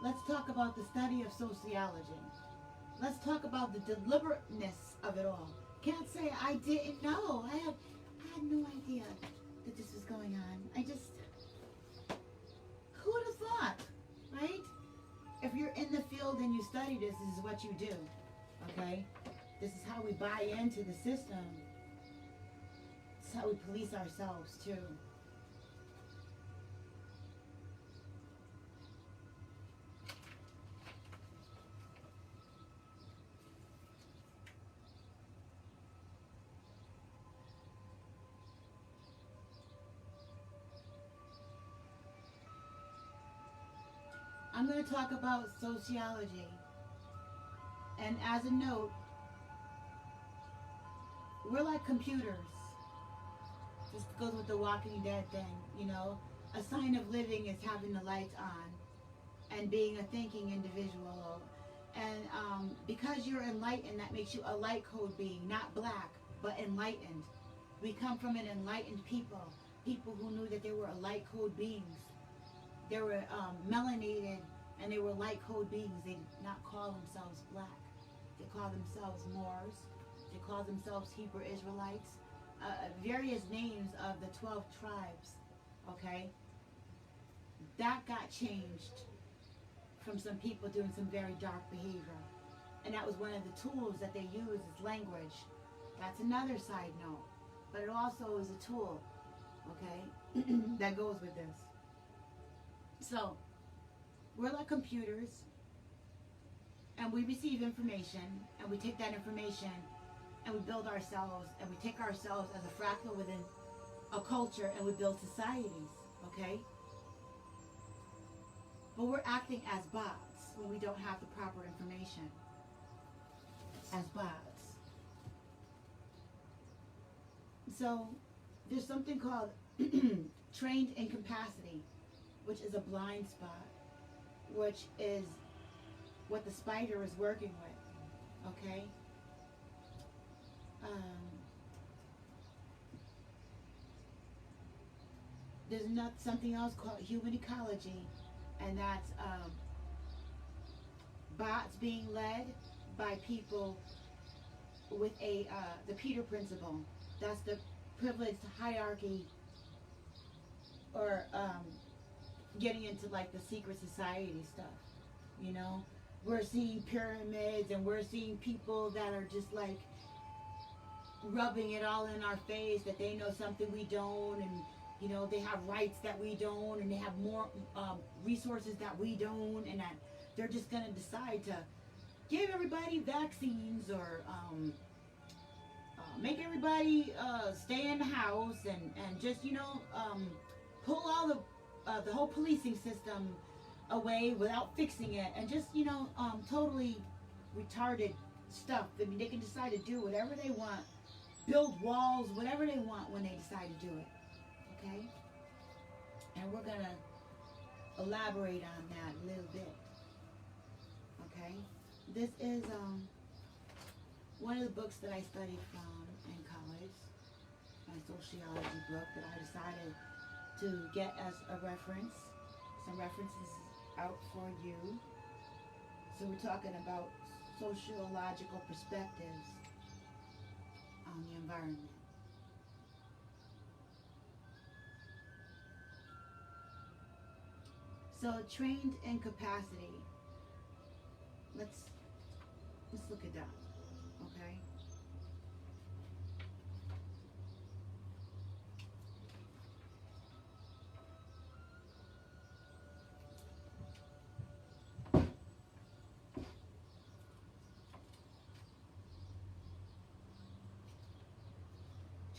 Let's talk about the study of sociology. Let's talk about the deliberateness of it all. Can't say I didn't know. I had no idea that this was going on. Who would have thought, right? If you're in the field and you study this is what you do, okay? This is how we buy into the system. This is how we police ourselves too. I'm going to talk about sociology. And as a note, we're like computers. Just goes with the Walking Dead thing, you know. A sign of living is having the lights on and being a thinking individual. And because you're enlightened, that makes you a light code being, not black, but enlightened. We come from an enlightened people who knew that they were light code beings. They were melanated, and they were light code beings. They did not call themselves black. They call themselves Moors. They call themselves Hebrew Israelites. Various names of the 12 tribes, okay? That got changed from some people doing some very dark behavior. And that was one of the tools that they use is language. That's another side note. But it also is a tool, okay, that goes with this. So, we're like computers, and we receive information, and we take that information, and we build ourselves, and we take ourselves as a fractal within a culture, and we build societies, okay? But we're acting as bots when we don't have the proper information. As bots. So, there's something called trained incapacity, which is a blind spot, which is what the spider is working with, okay? There's something else called human ecology, and that's bots being led by people with the Peter principle. That's the privileged hierarchy, or getting into like the secret society stuff, you know. We're seeing pyramids, and we're seeing people that are just like rubbing it all in our face that they know something we don't, and you know, they have rights that we don't, and they have more resources that we don't, and that they're just gonna decide to give everybody vaccines, or make everybody stay in the house, and just, you know, pull all the whole policing system away without fixing it, and just, you know, totally retarded stuff. I mean, they can decide to do whatever they want, build walls, whatever they want when they decide to do it, okay? And we're gonna elaborate on that a little bit, okay? This is one of the books that I studied from in college, my sociology book that I decided to get as a reference. Some references out for you. So we're talking about sociological perspectives on the environment. So trained incapacity. Let's look at that, okay?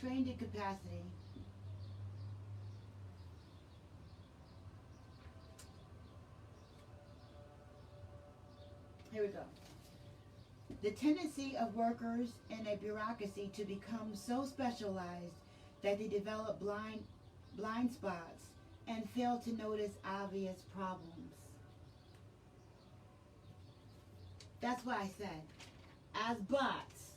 Trained incapacity Here we go. The tendency of workers in a bureaucracy to become so specialized that they develop blind spots and fail to notice obvious problems. That's why I said, as bots,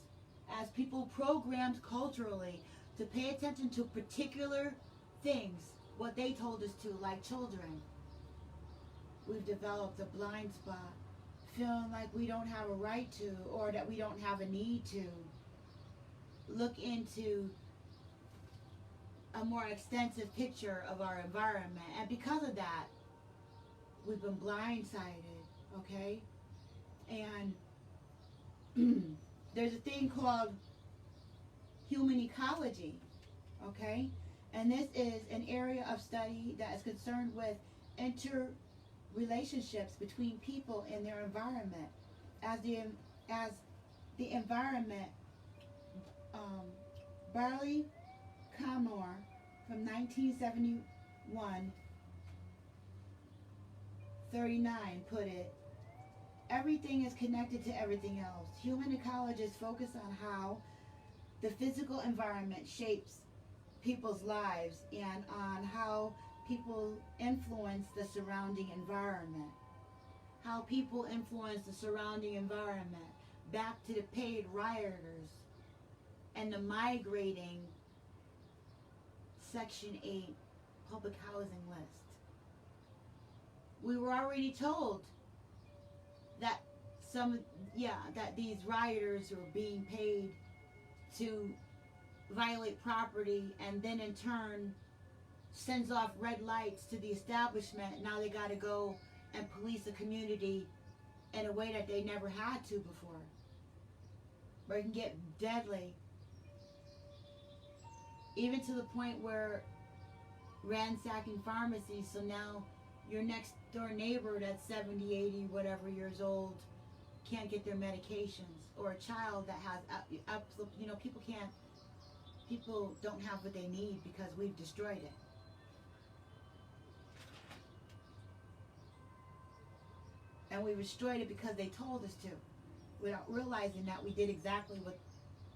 as people programmed culturally to pay attention to particular things, what they told us to, like children, we've developed a blind spot, feeling like we don't have a right to, or that we don't have a need to look into a more extensive picture of our environment. And because of that, we've been blindsided, okay? And there's a thing called human ecology, okay? And this is an area of study that is concerned with interrelationships between people and their environment. As the environment, Barley Kamor from 1971-39 put it, everything is connected to everything else. Human ecologists focus on how the physical environment shapes people's lives and on how people influence the surrounding environment. How people influence the surrounding environment. Back to the paid rioters and the migrating Section 8 public housing list. We were already told that that these rioters were being paid to violate property, and then in turn sends off red lights to the establishment. Now they got to go and police the community in a way that they never had to before, where it can get deadly, even to the point where ransacking pharmacies. So now your next door neighbor that's 70, 80, whatever years old can't get their medications, or a child that has people don't have what they need because we've destroyed it. And we destroyed it because they told us to, without realizing that we did exactly what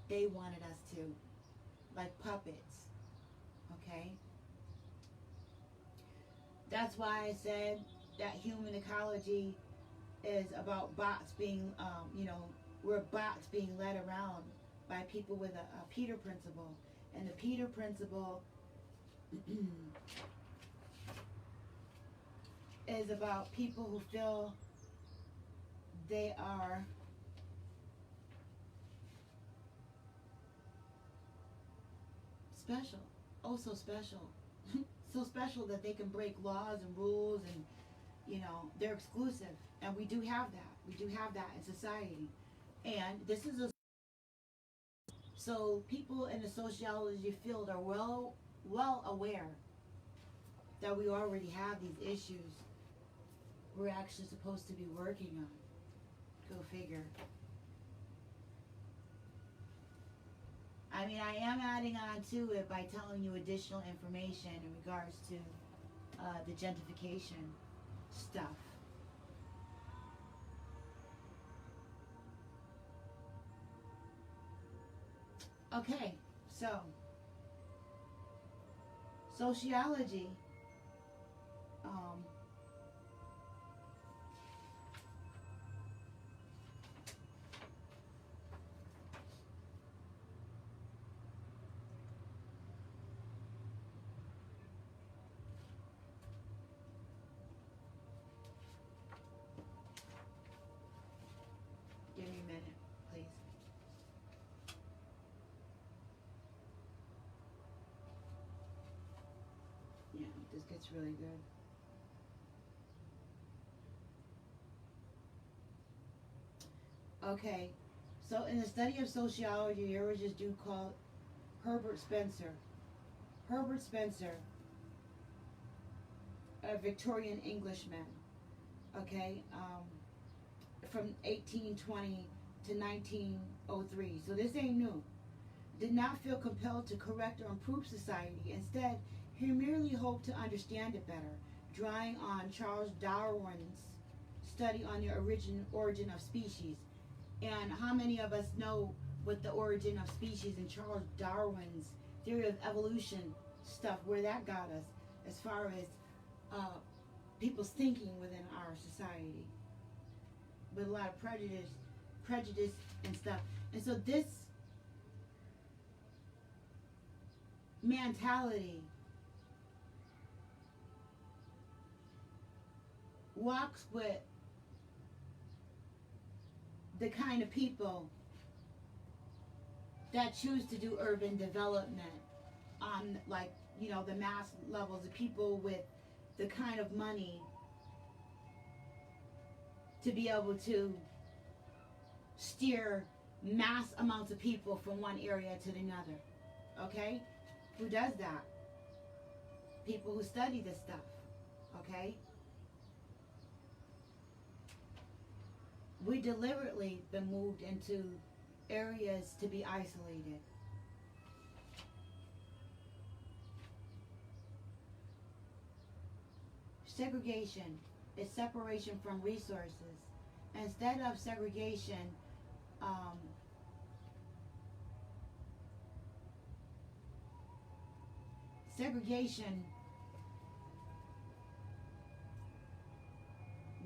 they wanted us to, like puppets. Okay? That's why I said that human ecology is about bots being, we're bots being led around by people with a Peter principle. And the Peter principle is about people who feel they are special, oh so special, so special that they can break laws and rules, and they're exclusive. And we do have that. We do have that in society. And this is so people in the sociology field are well aware that we already have these issues we're actually supposed to be working on. Go figure. I mean, I am adding on to it by telling you additional information in regards to the gentrification stuff. Okay, so sociology give me a minute, please. Yeah, this gets really good. Okay, so in the study of sociology, there was this dude called Herbert Spencer. Herbert Spencer, a Victorian Englishman, okay, from 1820 to 1903. So this ain't new. Did not feel compelled to correct or improve society. Instead, he merely hoped to understand it better, drawing on Charles Darwin's study on the origin of species. And how many of us know what the origin of species and Charles Darwin's theory of evolution stuff, where that got us as far as people's thinking within our society, with a lot of prejudice and stuff. And so this mentality walks with the kind of people that choose to do urban development on, like, you know, the mass levels, the people with the kind of money to be able to steer mass amounts of people from one area to another. Okay? Who does that? People who study this stuff. Okay? We deliberately been moved into areas to be isolated. Segregation is separation from resources. Instead of segregation,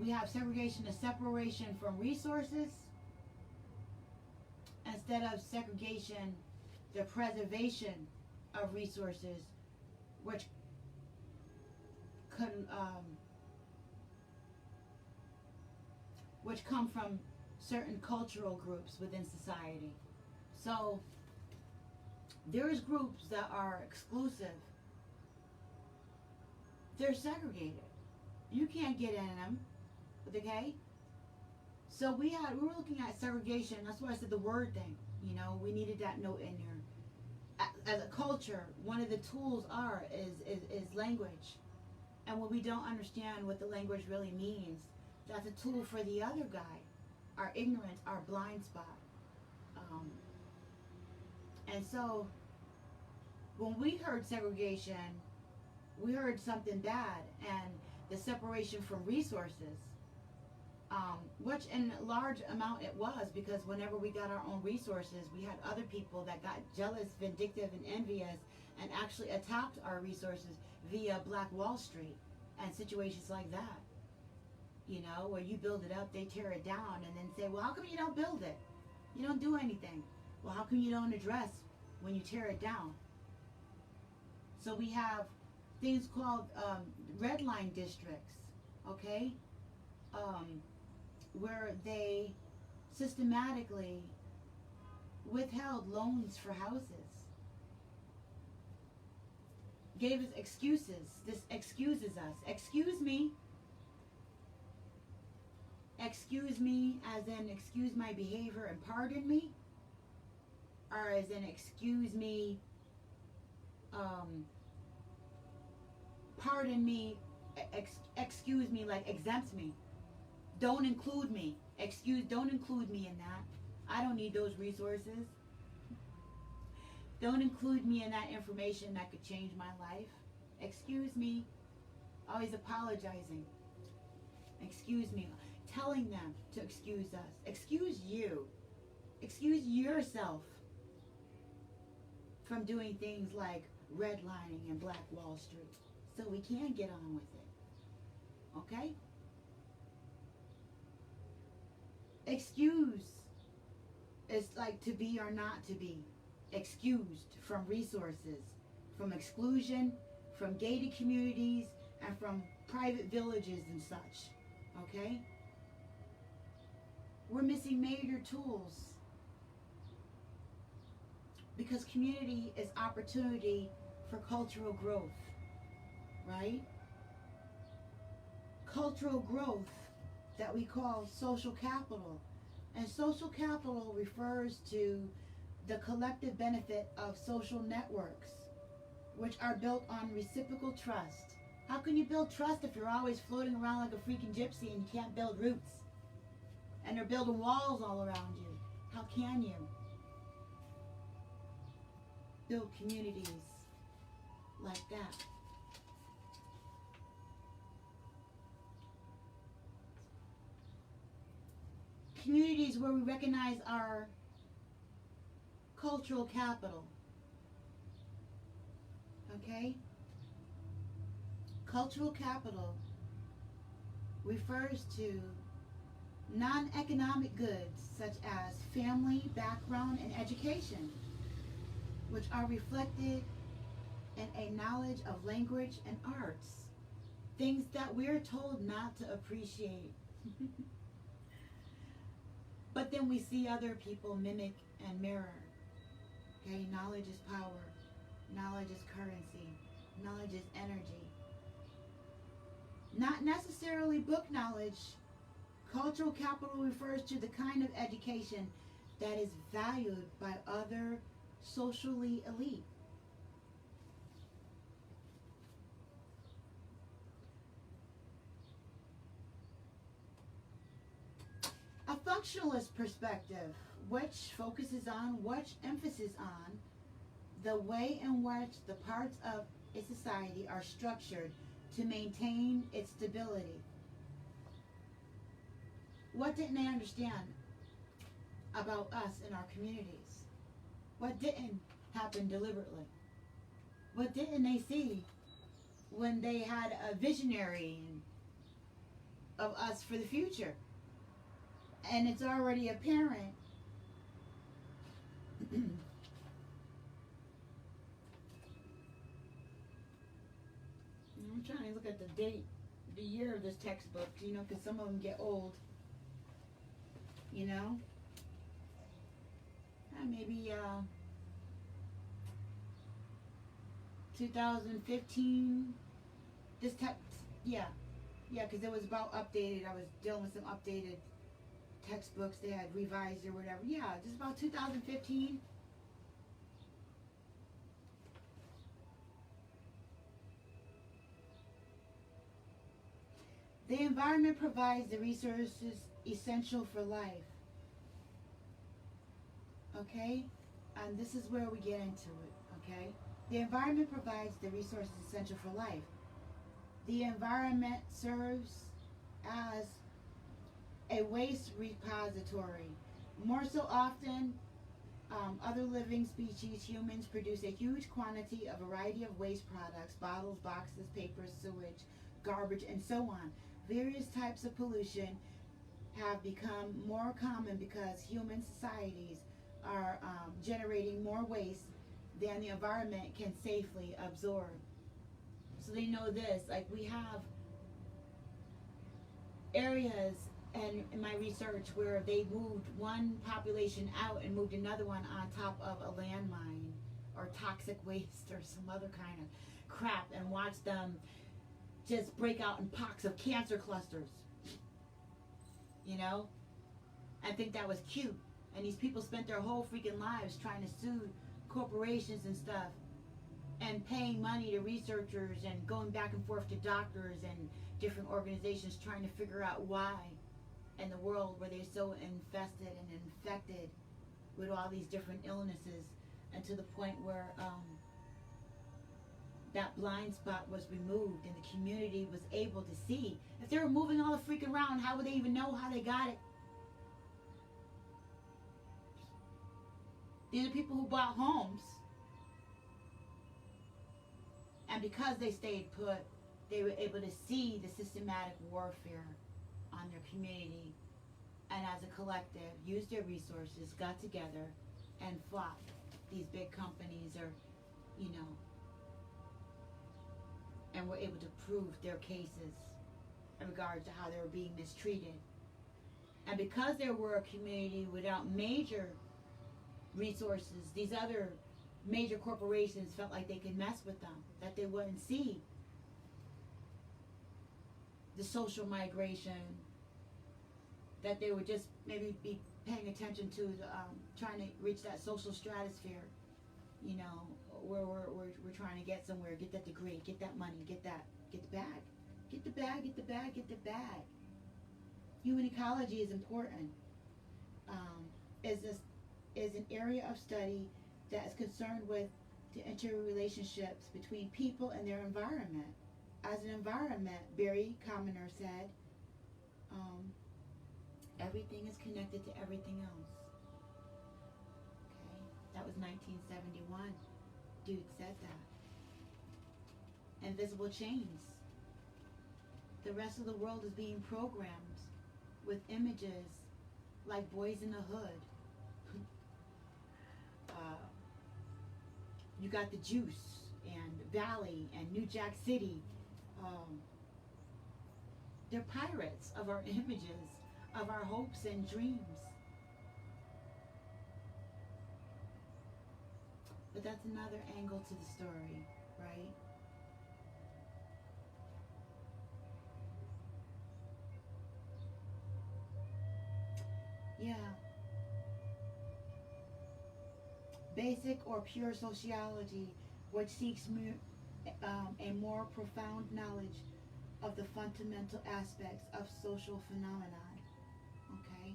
we have segregation as separation from resources. Instead of segregation, the preservation of resources, which come from certain cultural groups within society. So there's groups that are exclusive. They're segregated. You can't get in them. Okay? So we were looking at segregation. That's why I said the word thing. You know, we needed that note in there. As a culture, one of the tools is language. And when we don't understand what the language really means, that's a tool for the other guy, our ignorance, our blind spot. And so when we heard segregation, we heard something bad, and the separation from resources, which in large amount it was, because whenever we got our own resources, we had other people that got jealous, vindictive, and envious, and actually attacked our resources via Black Wall Street and situations like that. You know, where you build it up, they tear it down, and then say, well, how come you don't build it? You don't do anything. Well, how come you don't address when you tear it down? So we have things called red line districts, okay? Where they systematically withheld loans for houses. Gave us excuses. This excuses us. Excuse me. Excuse me as in excuse my behavior and pardon me? Or as in excuse me, pardon me, excuse me, like exempts me. Don't include me. Don't include me in that. I don't need those resources. Don't include me in that information that could change my life. Excuse me. Always apologizing. Excuse me. Telling them to excuse us. Excuse you. Excuse yourself from doing things like redlining and Black Wall Street, so we can get on with it. Okay? Excuse is like to be or not to be. Excused from resources, from exclusion, from gated communities, and from private villages and such. Okay? We're missing major tools, because community is opportunity for cultural growth, right? Cultural growth that we call social capital. And social capital refers to the collective benefit of social networks, which are built on reciprocal trust. How can you build trust if you're always floating around like a freaking gypsy and you can't build roots? And they're building walls all around you. How can you build communities like that? communities where we recognize our cultural capital. Okay? Cultural capital refers to non-economic goods such as family, background, and education, which are reflected in a knowledge of language and arts, things that we're told not to appreciate. But then we see other people mimic and mirror. Okay, knowledge is power, knowledge is currency, knowledge is energy. Not necessarily book knowledge. Cultural capital refers to the kind of education that is valued by other socially elite. A functionalist perspective, which focuses on, which emphasis on the way in which the parts of a society are structured to maintain its stability. What didn't they understand about us and our communities? What didn't happen deliberately? What didn't they see when they had a visionary of us for the future? And it's already apparent I'm trying to look at the date, the year of this textbook, you know, because some of them get old, you know. Maybe 2015. This text, yeah, because it was about updated. I was dealing with some updated textbooks they had revised or whatever. Yeah, just about 2015. The environment provides the resources essential for life. Okay? And this is where we get into it. Okay? The environment provides the resources essential for life. The environment serves as a waste repository. More so often, other living species, humans, produce a huge quantity, a variety of waste products, bottles, boxes, papers, sewage, garbage, and so on. Various types of pollution have become more common because human societies are generating more waste than the environment can safely absorb. So they know this, like we have areas and in my research where they moved one population out and moved another one on top of a landmine or toxic waste or some other kind of crap and watched them just break out in pox of cancer clusters. You know? I think that was cute. And these people spent their whole freaking lives trying to sue corporations and stuff and paying money to researchers and going back and forth to doctors and different organizations trying to figure out why in the world were they so infested and infected with all these different illnesses, and to the point where that blind spot was removed and the community was able to see. If they were moving all the freaking around, how would they even know how they got it? These are people who bought homes. And because they stayed put, they were able to see the systematic warfare on their community, and as a collective, used their resources, got together, and fought these big companies, or, you know, and were able to prove their cases in regards to how they were being mistreated. And because they were a community without major resources, these other major corporations felt like they could mess with them, that they wouldn't see the social migration, that they would just maybe be paying attention to the, trying to reach that social stratosphere, you know, where we're trying to get somewhere, get that degree, get that money, get the bag, get the bag, get the bag, get the bag. Human ecology is important. Is an area of study that is concerned with the interrelationships between people and their environment. As an environment, Barry Commoner said, Everything is connected to everything else. Okay? That was 1971. Dude said that. Invisible chains. The rest of the world is being programmed with images like Boys in the Hood. You got the Juice and Valley and New Jack City. They're pirates of our images, of our hopes and dreams. But that's another angle to the story, right? Yeah. Basic or pure sociology, which seeks a more profound knowledge of the fundamental aspects of social phenomenon. Okay?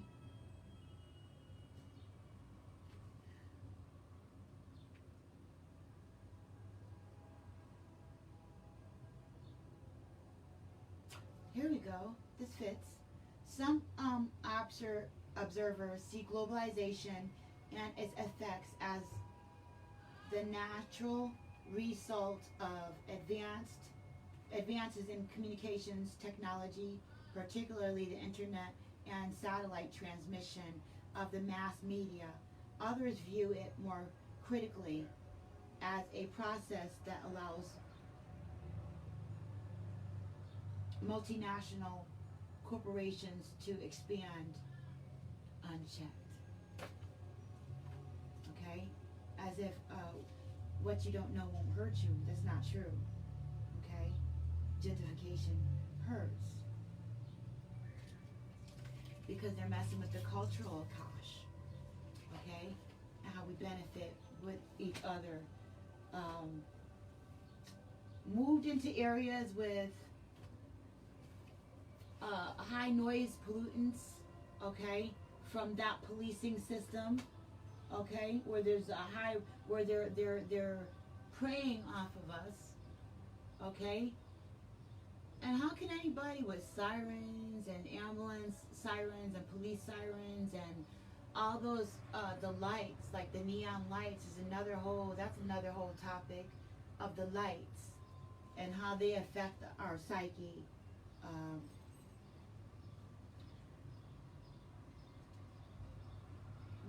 Here we go. This fits. Some observers see globalization and its effects as the natural result of advances in communications technology, particularly the internet and satellite transmission of the mass media. Others view it more critically as a process that allows multinational corporations to expand unchecked. Okay? As if what you don't know won't hurt you. That's not true. Okay? Gentrification hurts. Because they're messing with the cultural akash. Okay? And how we benefit with each other. Moved into areas with high noise pollutants, okay, from that policing system, okay, where there's a high, where they're preying off of us, okay. And how can anybody with sirens and ambulance sirens and police sirens and all those the lights, like the neon lights, is another whole. That's another whole topic of the lights and how they affect our psyche.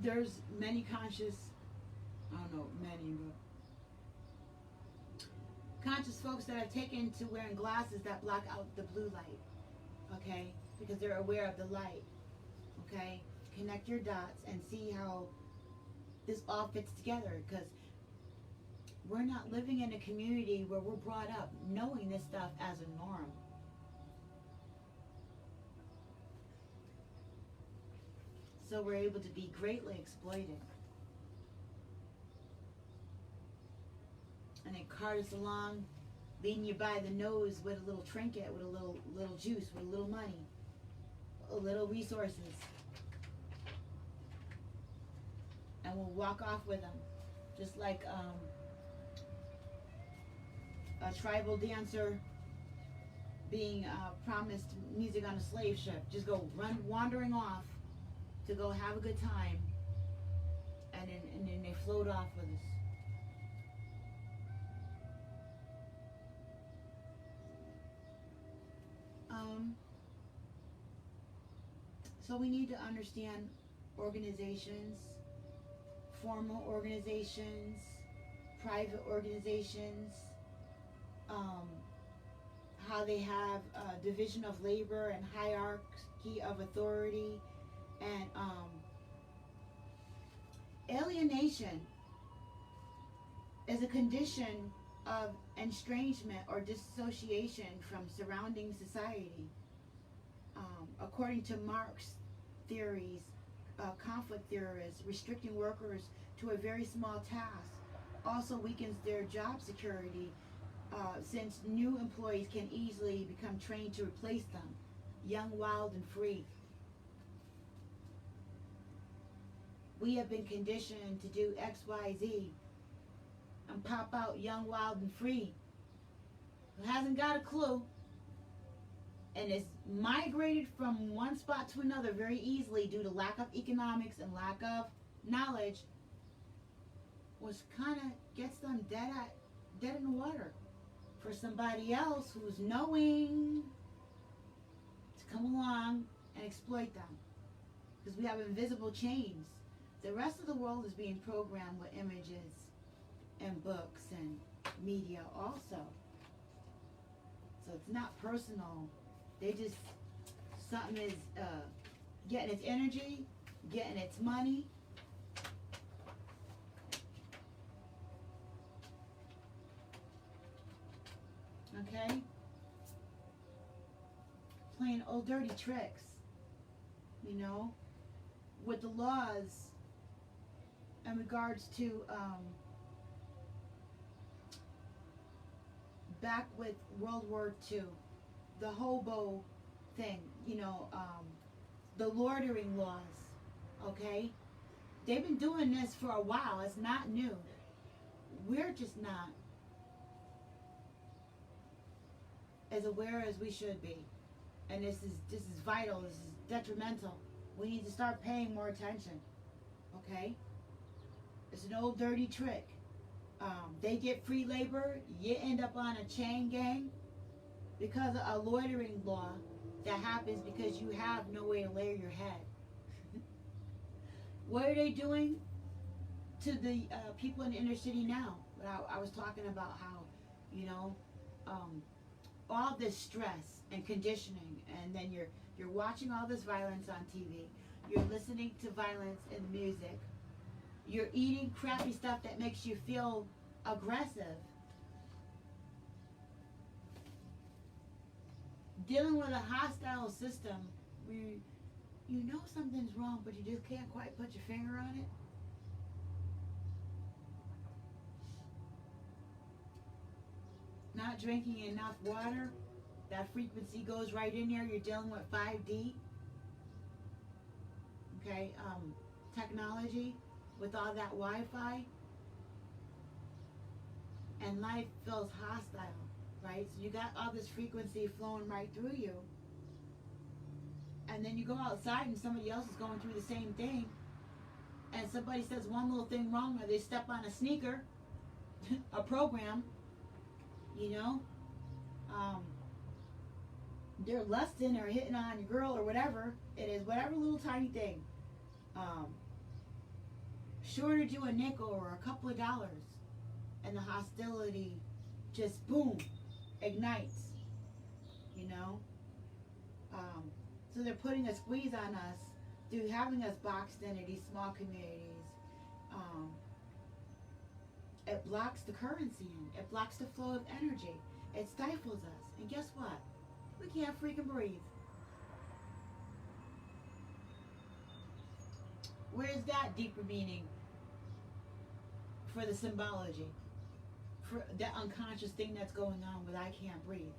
There's many conscious, I don't know, many, but conscious folks that have taken to wearing glasses that block out the blue light, okay, because they're aware of the light, okay. Connect your dots and see how this all fits together, because we're not living in a community where we're brought up knowing this stuff as a norm. So we're able to be greatly exploited. And they cart us along, leading you by the nose with a little trinket, with a little juice, with a little money, a little resources. And we'll walk off with them. Just like a tribal dancer being promised music on a slave ship. Just go wandering off to go have a good time, and then they float off with us. So we need to understand organizations, formal organizations, private organizations, how they have a division of labor and hierarchy of authority, and alienation is a condition of estrangement or dissociation from surrounding society. According to Marx theories, conflict theorists, restricting workers to a very small task also weakens their job security, since new employees can easily become trained to replace them, young, wild, and free. We have been conditioned to do X, Y, Z and pop out young, wild, and free, who hasn't got a clue and it's migrated from one spot to another very easily due to lack of economics and lack of knowledge, was kind of gets them dead in the water. For somebody else who's knowing to come along and exploit them, because we have invisible chains. The rest of the world is being programmed with images and books and media also. So it's not personal. They just, something is getting its energy, getting its money. Okay? Playing old dirty tricks, you know, with the laws in regards to back with World War II, the hobo thing, you know, the loitering laws, okay? They've been doing this for a while. It's not new. We're just not as aware as we should be. And this is vital. This is detrimental. We need to start paying more attention, okay? It's an old dirty trick. They get free labor. You end up on a chain gang because of a loitering law that happens because you have no way to lay your head. What are they doing to the people in the inner city now? I was talking about how, you know, all this stress and conditioning, and then you're watching all this violence on TV. You're listening to violence in music. You're eating crappy stuff that makes you feel aggressive. Dealing with a hostile system where you know something's wrong, but you just can't quite put your finger on it. Not drinking enough water. That frequency goes right in there. You're dealing with 5D. Okay, technology with all that Wi-Fi. And life feels hostile, right? So you got all this frequency flowing right through you. And then you go outside and somebody else is going through the same thing. And somebody says one little thing wrong, or they step on a sneaker, a program, you know, they're lusting or hitting on your girl or whatever it is, whatever little tiny thing, shorted you a nickel or a couple of dollars, and the hostility just boom ignites, you know. So they're putting a squeeze on us through having us boxed into these small communities. It blocks the currency in. It blocks the flow of energy. It stifles us. And guess what? We can't freaking breathe. Where's that deeper meaning for the symbology? For that unconscious thing that's going on with I can't breathe?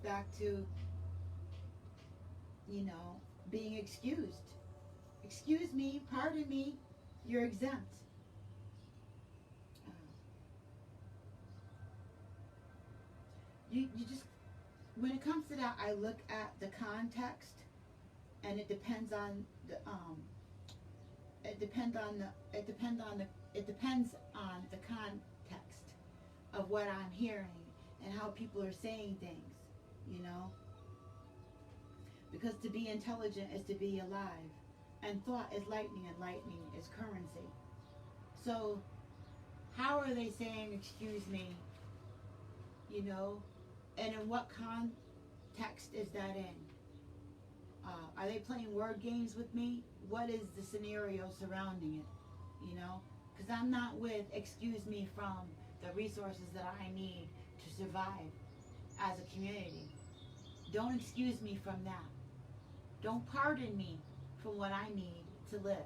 Back to, you know, being excused. Excuse me, pardon me, you're exempt. You just, when it comes to that, I look at the context, and it depends on the it depends on the context of what I'm hearing and how people are saying things, you know. Because to be intelligent is to be alive. And thought is lightning, and lightning is currency. So, how are they saying, excuse me, you know? And in what context is that in? Are they playing word games with me? What is the scenario surrounding it, you know? Because I'm not with, excuse me, from the resources that I need to survive as a community. Don't excuse me from that. Don't pardon me from what I need to live,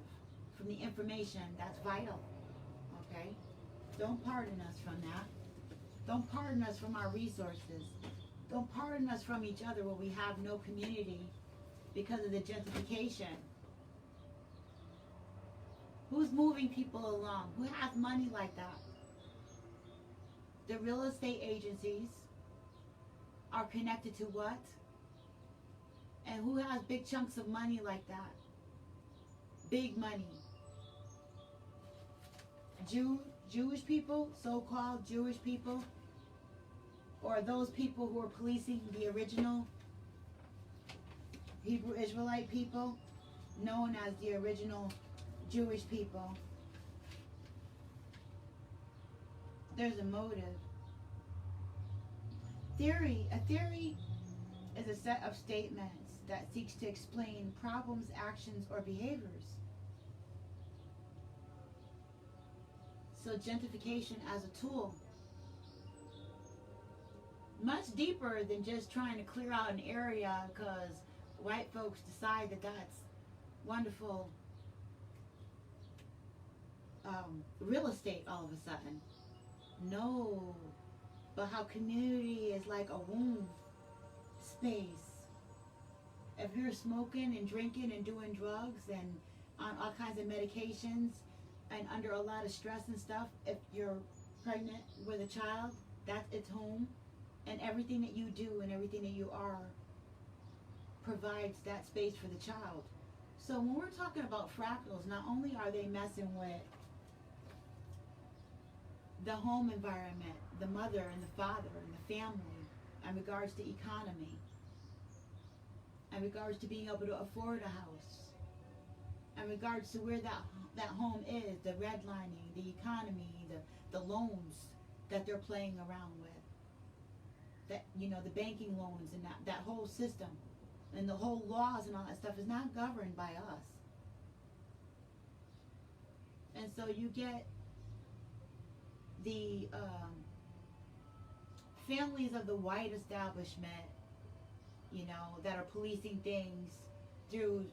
from the information that's vital, okay? Don't pardon us from that. Don't pardon us from our resources. Don't pardon us from each other where we have no community because of the gentrification. Who's moving people along? Who has money like that? The real estate agencies are connected to what? And who has big chunks of money like that? Big money. Jewish people, so-called Jewish people, or those people who are policing the original Hebrew Israelite people, known as the original Jewish people. There's a motive. A theory is a set of statements that seeks to explain problems, actions, or behaviors. So gentrification as a tool, much deeper than just trying to clear out an area because white folks decide that that's wonderful real estate all of a sudden. No, but how community is like a womb space. If you're smoking and drinking and doing drugs and on all kinds of medications and under a lot of stress and stuff, if you're pregnant with a child, that's its home. And everything that you do and everything that you are provides that space for the child. So when we're talking about fractals, not only are they messing with the home environment, the mother and the father and the family, in regards to economy, in regards to being able to afford a house, in regards to where that home is, the redlining, the economy, the loans that they're playing around with, that, you know, the banking loans and that whole system and the whole laws and all that stuff is not governed by us. And so you get the families of the white establishment, you know, that are policing things through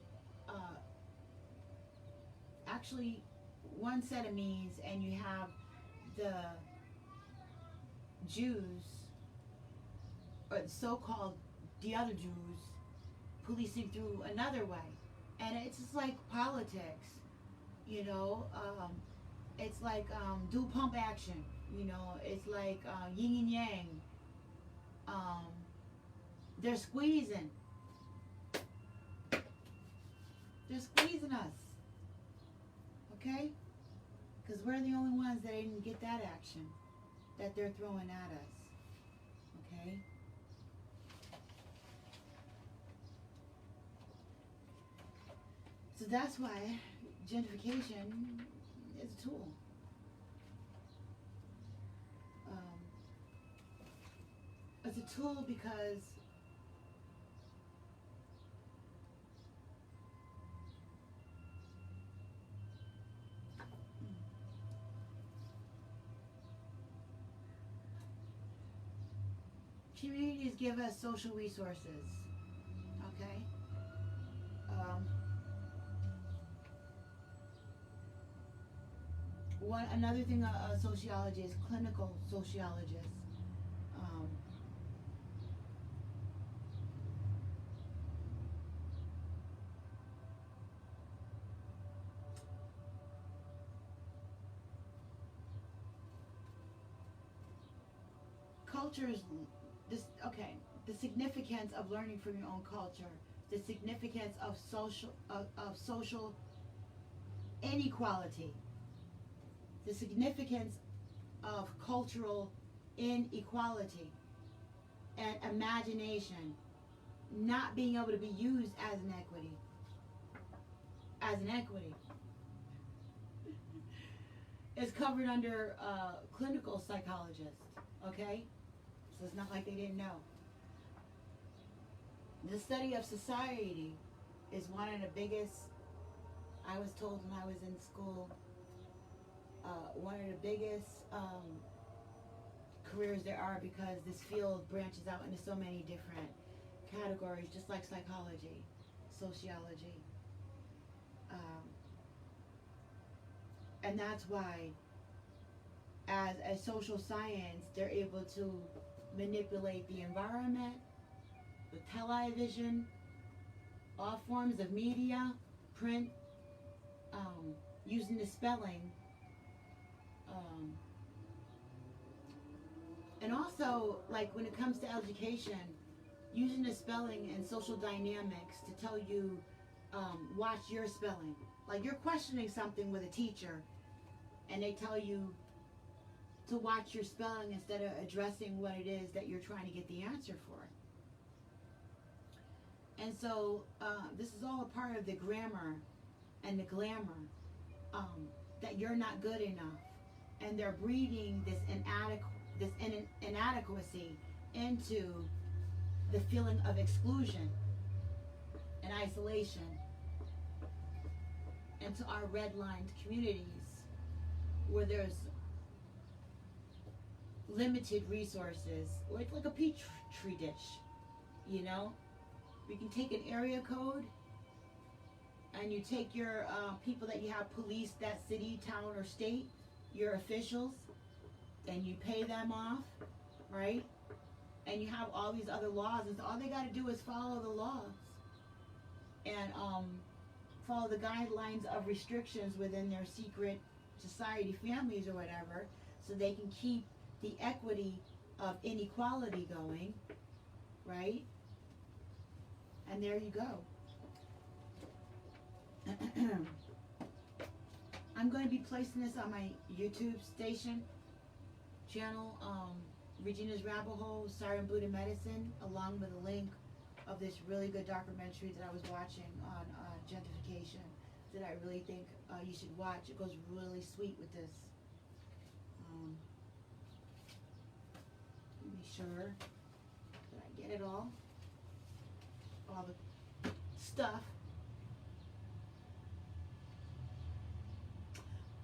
actually one set of means, and you have the Jews, or so-called the other Jews, policing through another way. And it's just like politics, you know. It's like dual pump action, you know. It's like yin and yang. They're squeezing. They're squeezing us. Okay? Because we're the only ones that didn't get that action that they're throwing at us. Okay? So that's why gentrification is a tool. It's a tool because communities give us social resources. Okay? Another thing a sociologist, clinical sociologist, cultures, the significance of learning from your own culture, the significance of social inequality, the significance of cultural inequality and imagination not being able to be used as an equity. It's covered under clinical psychologists, okay? So it's not like they didn't know. The study of society is one of the biggest, I was told when I was in school, one of the biggest careers there are, because this field branches out into so many different categories, just like psychology, sociology. And that's why, as a social science, they're able to manipulate the environment, the television, all forms of media, print, using the spelling, and also, like, when it comes to education, using the spelling and social dynamics to tell you, watch your spelling. Like, you're questioning something with a teacher, and they tell you to watch your spelling instead of addressing what it is that you're trying to get the answer for. And so this is all a part of the grammar and the glamour, that you're not good enough. And they're breeding this inadequacy into the feeling of exclusion and isolation into our redlined communities where there's limited resources, or it's like a petri dish, you know? We can take an area code, and you take your people that you have police that city, town, or state, your officials, and you pay them off, right? And you have all these other laws, and so all they got to do is follow the laws and follow the guidelines of restrictions within their secret society families or whatever, so they can keep the equity of inequality going, right? And there you go. I'm going to be placing this on my YouTube station channel, Regina's Rabbit Hole, Siren Buddha Medicine, along with a link of this really good documentary that I was watching on gentrification that I really think you should watch. It goes really sweet with this. Let me be sure that I get it all the stuff.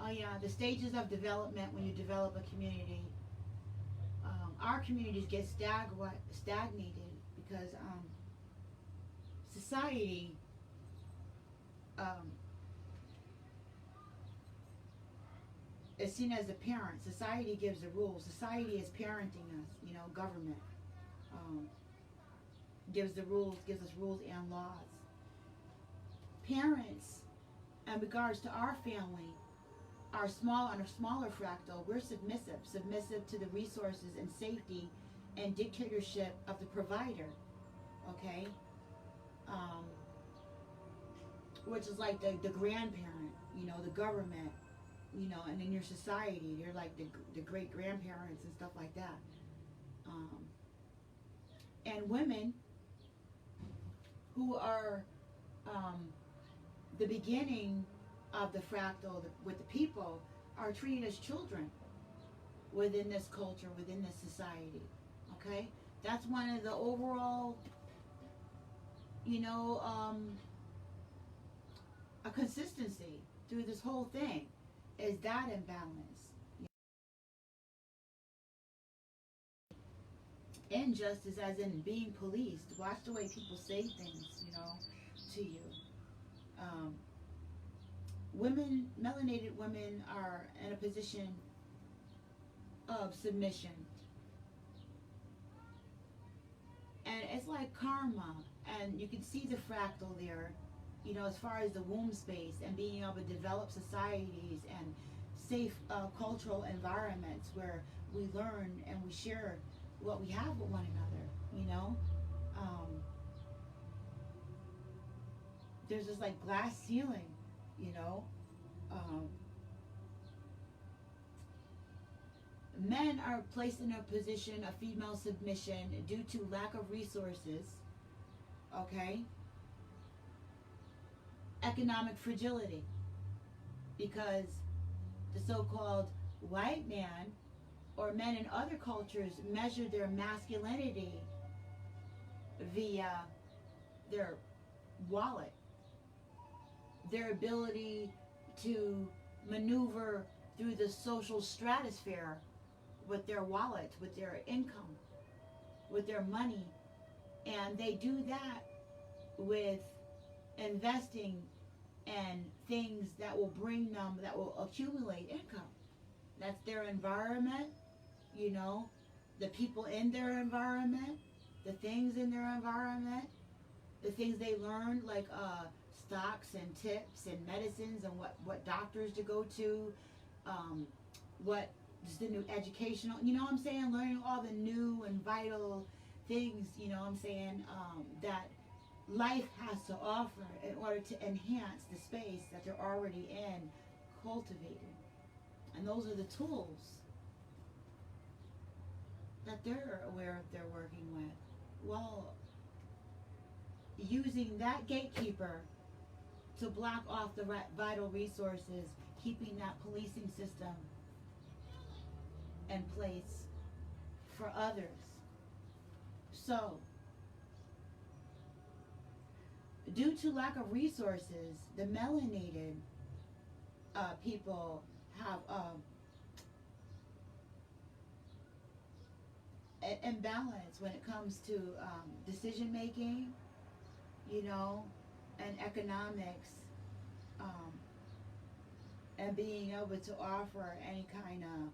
Oh yeah, the stages of development when you develop a community. Our communities get stagnated because society is seen as a parent. Society gives the rules. Society is parenting us, you know, government. Gives the rules, gives us rules and laws. Parents, in regards to our family, are small on a smaller fractal. We're submissive to the resources and safety and dictatorship of the provider, okay? Which is like the grandparent, you know, the government, you know, and in your society, they're like the great grandparents and stuff like that. And women who are the beginning of the fractal with the people are treated as children within this culture, within this society, okay? That's one of the overall, you know, a consistency through this whole thing is that imbalance. Injustice as in being policed. Watch the way people say things, you know, to you. Women, melanated women, are in a position of submission. And it's like karma. And you can see the fractal there, you know, as far as the womb space and being able to develop societies and safe cultural environments where we learn and we share what we have with one another, you know. There's this like glass ceiling, you know. Men are placed in a position of female submission due to lack of resources, okay? Economic fragility, because the so-called white man or men in other cultures measure their masculinity via their wallet, their ability to maneuver through the social stratosphere with their wallet, with their income, with their money. And they do that with investing in things that will bring them, that will accumulate income. That's their environment, you know, the people in their environment, the things in their environment, the things they learn, like stocks and tips and medicines and what doctors to go to, what just the new educational, you know what I'm saying, learning all the new and vital things, you know what I'm saying, that life has to offer in order to enhance the space that they're already in, cultivating. And those are the tools that they're aware of they're working with. Well, using that gatekeeper to block off the vital resources, keeping that policing system in place for others. So, due to lack of resources, the melanated people have an imbalance when it comes to decision making, you know, and economics, and being able to offer any kind of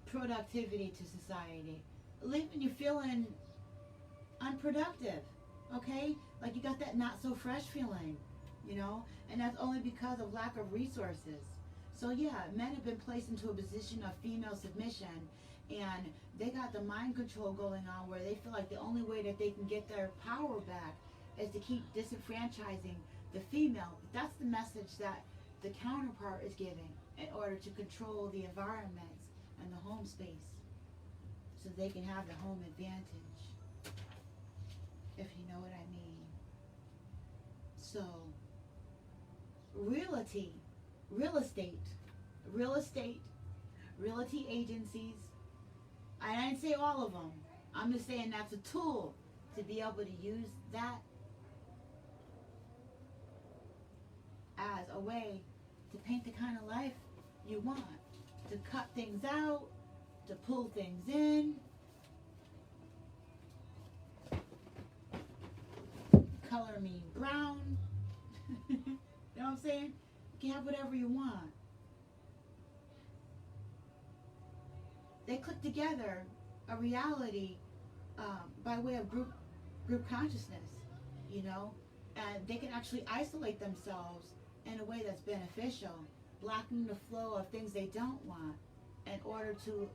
productivity to society. Leaving you feeling unproductive, okay? Like you got that not so fresh feeling, you know? And that's only because of lack of resources. So yeah, men have been placed into a position of female submission, and they got the mind control going on where they feel like the only way that they can get their power back is to keep disenfranchising the female. That's the message that the counterpart is giving in order to control the environments and the home space, so they can have the home advantage, if you know what I mean. So, realty agencies, I didn't say all of them, I'm just saying that's a tool to be able to use that as a way to paint the kind of life you want. To cut things out, to pull things in, color me brown. You know what I'm saying? You can have whatever you want. They click together a reality by way of group consciousness, you know, and they can actually isolate themselves in a way that's beneficial, blocking the flow of things they don't want in order to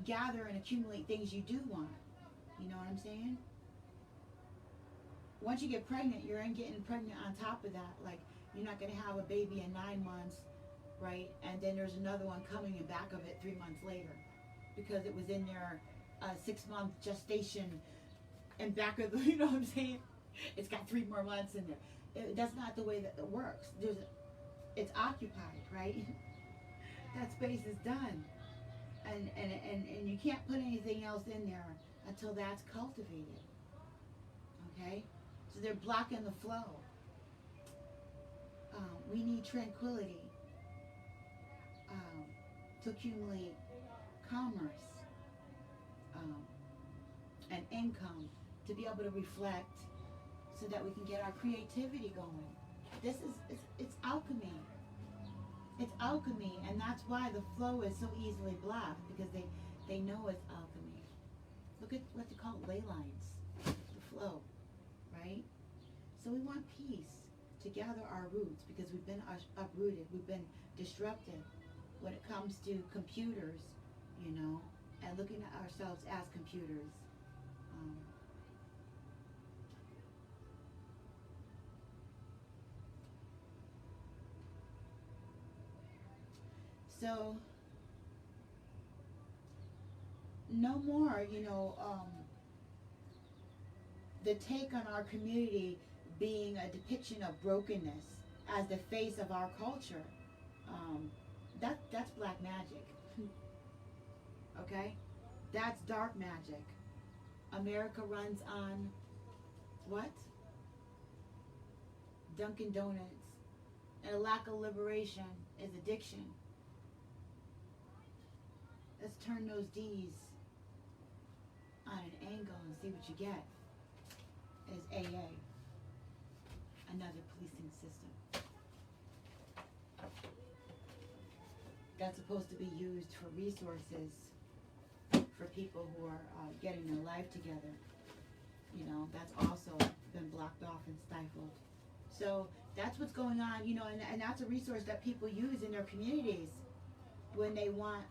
gather and accumulate things you do want. You know what I'm saying? Once you get pregnant, you're getting pregnant on top of that. Like, you're not going to have a baby in 9 months, right? And then there's another one coming in back of it 3 months later because it was in their 6-month gestation and back of the, you know what I'm saying? It's got 3 more months in there. That's not the way that it works. It's occupied, right? That space is done. And you can't put anything else in there until that's cultivated. Okay? So they're blocking the flow. We need tranquility to accumulate commerce and income to be able to reflect so that we can get our creativity going. It's alchemy. It's alchemy, and that's why the flow is so easily blocked, because they know it's alchemy. Look at what they call ley lines, the flow, right? So we want peace to gather our roots, because we've been uprooted, we've been disrupted when it comes to computers, you know, and looking at ourselves as computers. So, no more, you know, the take on our community being a depiction of brokenness as the face of our culture. That's black magic. Okay? That's dark magic. America runs on what? Dunkin' Donuts. And a lack of liberation is addiction. Let's turn those D's on an angle and see what you get. Is AA, another policing system. that's supposed to be used for resources for people who are getting their life together. You know, that's also been blocked off and stifled. So that's what's going on, you know, and that's a resource that people use in their communities when they want,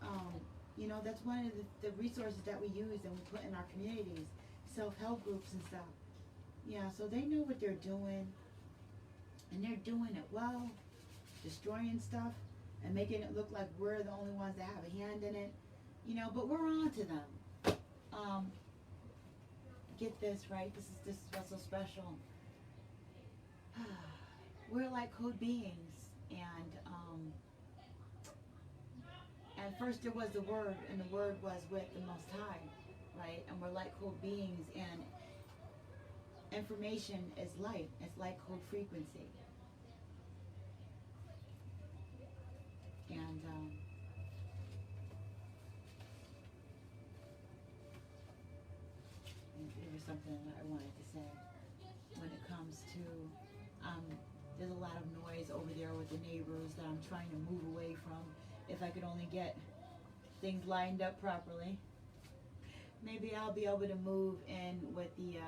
you know, that's one of the resources that we use and we put in our communities, self-help groups and stuff. Yeah, so they know what they're doing, and they're doing it well, destroying stuff and making it look like we're the only ones that have a hand in it, you know, but we're on to them. Get this, right? This is what's so special. We're like code beings, and first there was the Word, and the Word was with the Most High, right? And we're like code beings, and information is light. It's like code frequency. And there was something that I wanted to say when it comes to there's a lot of noise over there with the neighbors that I'm trying to move away from. If I could only get things lined up properly, maybe I'll be able to move in with the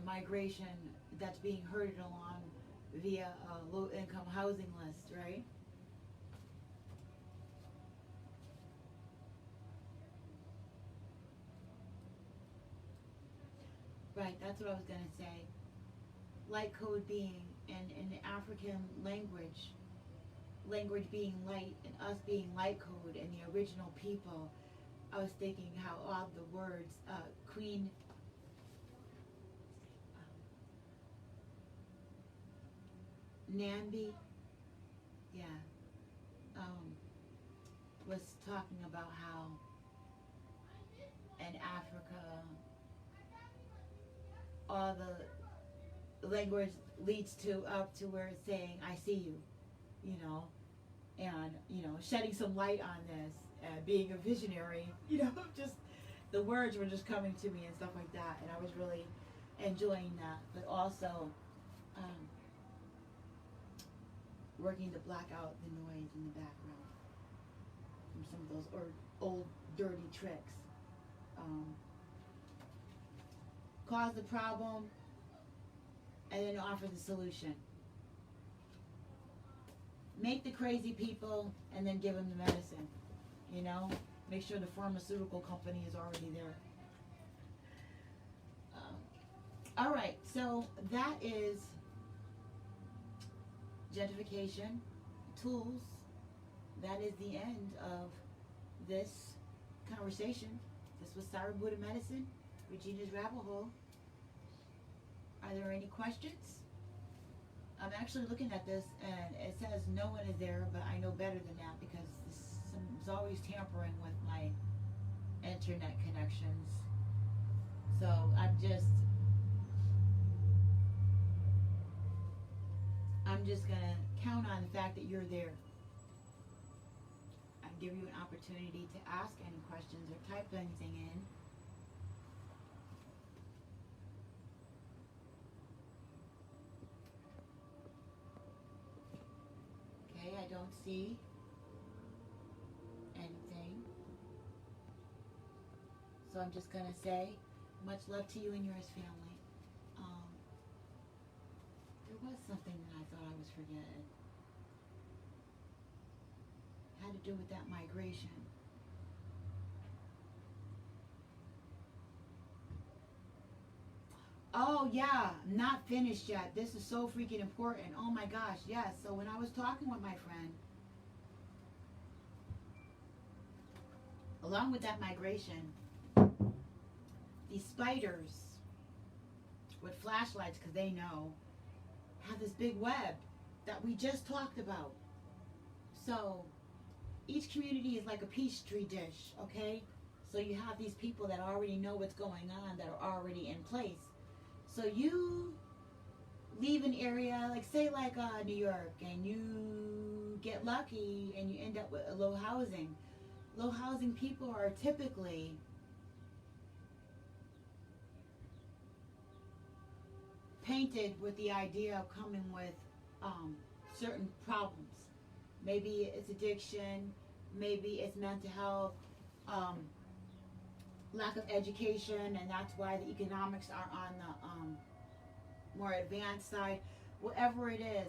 migration that's being herded along via a low-income housing list, right? Right, that's what I was going to say. Light code being, and in the African language being light, and us being light code, and the original people, I was thinking how all the words, Queen Nambi, yeah, was talking about how in Africa, all the language leads to up to where it's saying, I see you, you know, and, you know, shedding some light on this, being a visionary, you know, just the words were just coming to me and stuff like that, and I was really enjoying that, but also working to black out the noise in the background from some of those old dirty tricks. Cause the problem and then offer the solution. Make the crazy people and then give them the medicine, you know? Make sure the pharmaceutical company is already there. All right, so that is gentrification tools. That is the end of this conversation. This was Cyber Buddha Medicine, Regina's Rabbit Hole. Are there any questions? I'm actually looking at this and it says no one is there, but I know better than that because it's always tampering with my internet connections. So I'm just gonna count on the fact that you're there. I give you an opportunity to ask any questions or type anything in. Okay, I don't see anything. So I'm just gonna say much love to you and yours, family. There was something that I thought I was forgetting. Had to do with that migration. Oh yeah, not finished yet. This is so freaking important. Oh my gosh, yes. So when I was talking with my friend, along with that migration, these spiders with flashlights, because they know, have this big web that we just talked about. So each community is like a Peachtree dish, okay? So you have these people that already know what's going on, that are already in place. So you leave an area, like say like New York, and you get lucky and you end up with low housing. Low housing people are typically painted with the idea of coming with certain problems. Maybe it's addiction, maybe it's mental health, lack of education, and that's why the economics are on the more advanced side. Whatever it is,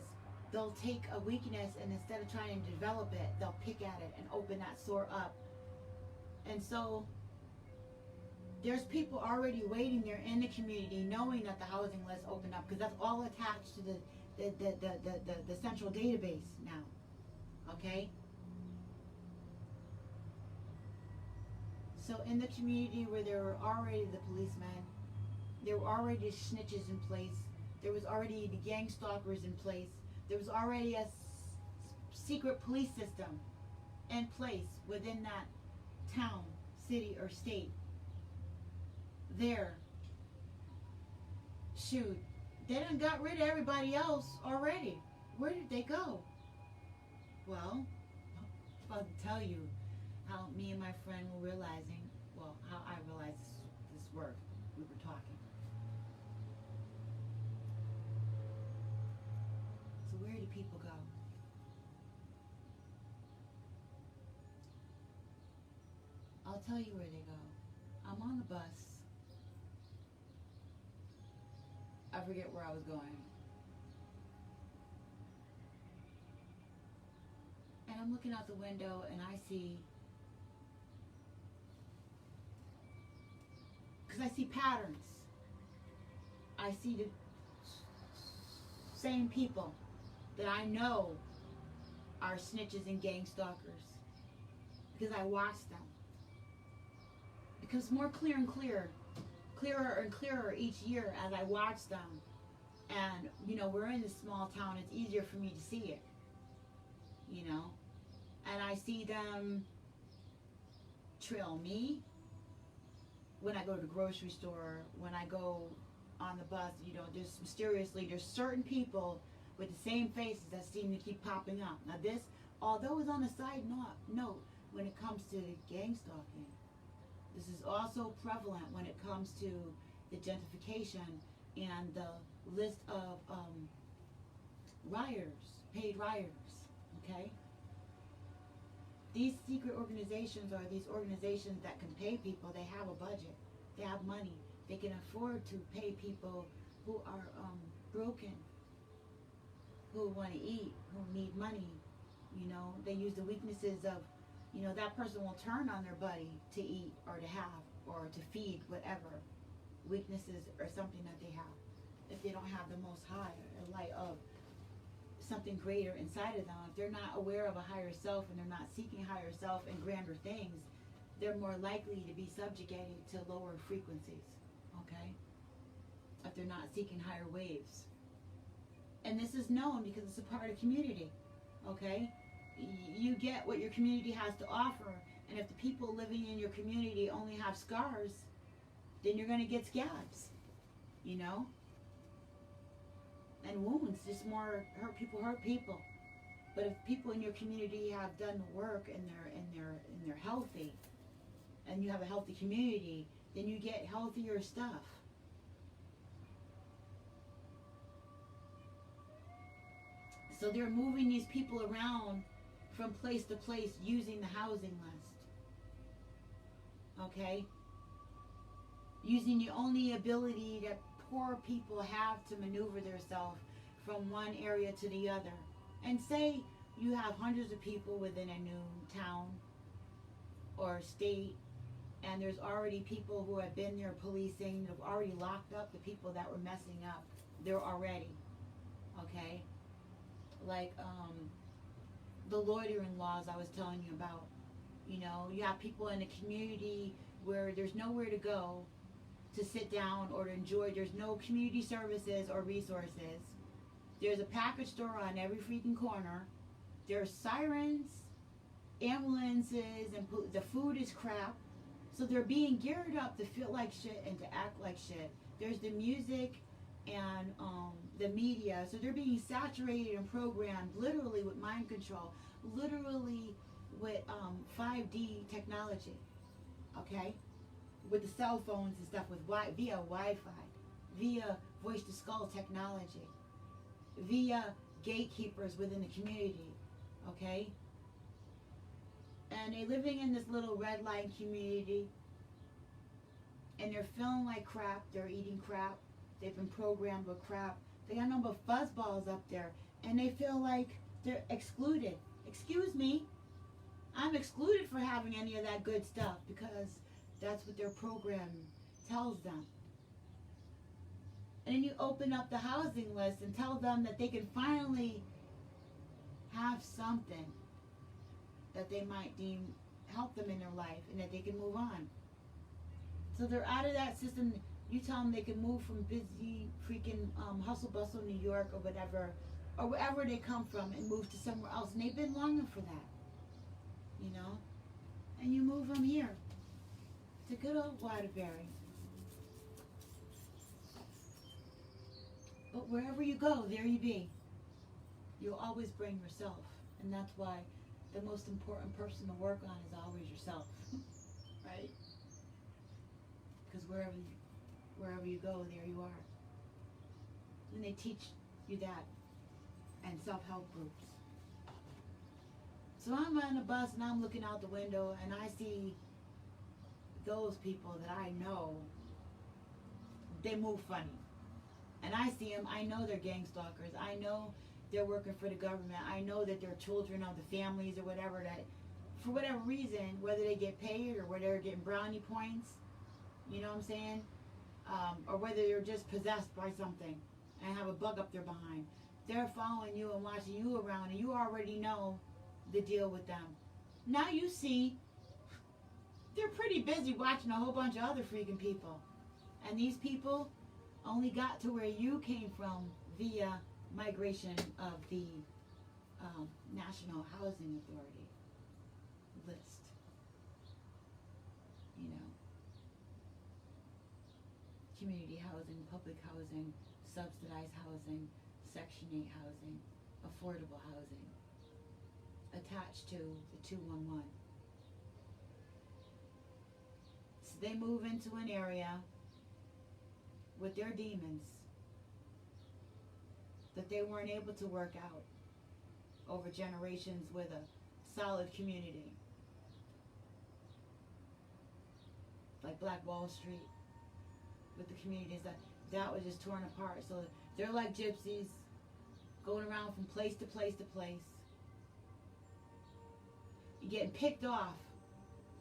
they'll take a weakness and instead of trying to develop it, they'll pick at it and open that sore up. And so there's people already waiting there in the community knowing that the housing list opened up, because that's all attached to the central database now. Okay? So in the community where there were already the policemen, there were already snitches in place, there was already the gang stalkers in place, there was already a secret police system in place within that town, city, or state. There, shoot, they done got rid of everybody else already. Where did they go? Well, I'll tell you how me and my friend were realizing, well, how I realized this work. We were talking. So where do people go? I'll tell you where they go. I'm on the bus. I forget where I was going. And I'm looking out the window and I see, because I see patterns. I see the same people that I know are snitches and gang stalkers, because I watch them. It becomes more clear and clearer and clearer each year as I watch them. And, you know, we're in this small town. It's easier for me to see it, you know. And I see them trail me when I go to the grocery store, when I go on the bus, you know, just mysteriously, there's certain people with the same faces that seem to keep popping up. Now this, although it's on a side note, when it comes to gang stalking, this is also prevalent when it comes to the gentrification and the list of rioters, paid rioters, okay? These secret organizations are these organizations that can pay people. They have a budget. They have money. They can afford to pay people who are broken, who want to eat, who need money. You know, they use the weaknesses of, you know, that person will turn on their buddy to eat or to have or to feed whatever weaknesses or something that they have. If they don't have the Most High, or light of something greater inside of them, if they're not aware of a higher self and they're not seeking higher self and grander things, they're more likely to be subjugated to lower frequencies, okay? If they're not seeking higher waves. And this is known because it's a part of community, okay? You get what your community has to offer, and if the people living in your community only have scars, then you're going to get scabs, you know? And wounds, just more hurt people. But if people in your community have done the work and they're healthy, and you have a healthy community, then you get healthier stuff. So they're moving these people around from place to place using the housing list. Okay? Using the only ability that poor people have to maneuver themselves from one area to the other. And say you have hundreds of people within a new town or state, and there's already people who have been there policing, have already locked up the people that were messing up. They're already, okay? Like the loitering laws I was telling you about. You know, you have people in the community where there's nowhere to go to sit down or to enjoy. There's no community services or resources. There's a package store on every freaking corner. There's sirens, ambulances, and the food is crap. So they're being geared up to feel like shit and to act like shit. There's the music and the media. So they're being saturated and programmed literally with mind control, literally with 5D technology, okay? With the cell phones and stuff, with via Wi-Fi, via voice-to-skull technology, via gatekeepers within the community, okay? And they're living in this little red line community, and they're feeling like crap. They're eating crap. They've been programmed with crap. They got no but fuzzballs up there, and they feel like they're excluded. Excuse me, I'm excluded for having any of that good stuff because that's what their program tells them. And then you open up the housing list and tell them that they can finally have something that they might deem help them in their life and that they can move on. So they're out of that system. You tell them they can move from busy freaking hustle bustle New York or whatever, or wherever they come from, and move to somewhere else. And they've been longing for that, you know. And you move them here to good old Waterbury. But wherever you go, there you be. You'll always bring yourself, and that's why the most important person to work on is always yourself, right? Because wherever you go, there you are. And they teach you that, and self-help groups. So I'm on a bus and I'm looking out the window and I see those people that I know, they move funny. And I see them, I know they're gang stalkers. I know they're working for the government. I know that they're children of the families or whatever, that for whatever reason, whether they get paid or whether they're getting brownie points, you know what I'm saying? Or whether they're just possessed by something and have a bug up their behind. They're following you and watching you around, and you already know the deal with them. Now you see, they're pretty busy watching a whole bunch of other freaking people. And these people only got to where you came from via migration of the National Housing Authority list. You know, community housing, public housing, subsidized housing, Section 8 housing, affordable housing, attached to the 211. So they move into an area with their demons that they weren't able to work out over generations with a solid community. Like Black Wall Street with the communities that was just torn apart. So they're like gypsies going around from place to place to place. You're getting picked off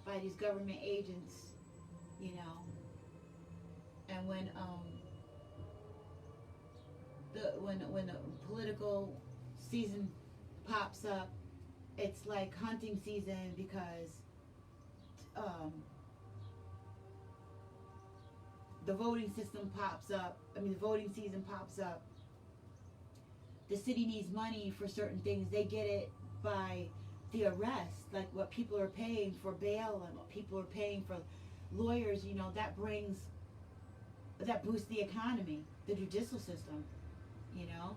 by these government agents, you know. And when the political season pops up, it's like hunting season because the voting system pops up. The voting season pops up. The city needs money for certain things. They get it by the arrest, like what people are paying for bail and what people are paying for lawyers. You know, that boosts the economy, the judicial system. You know,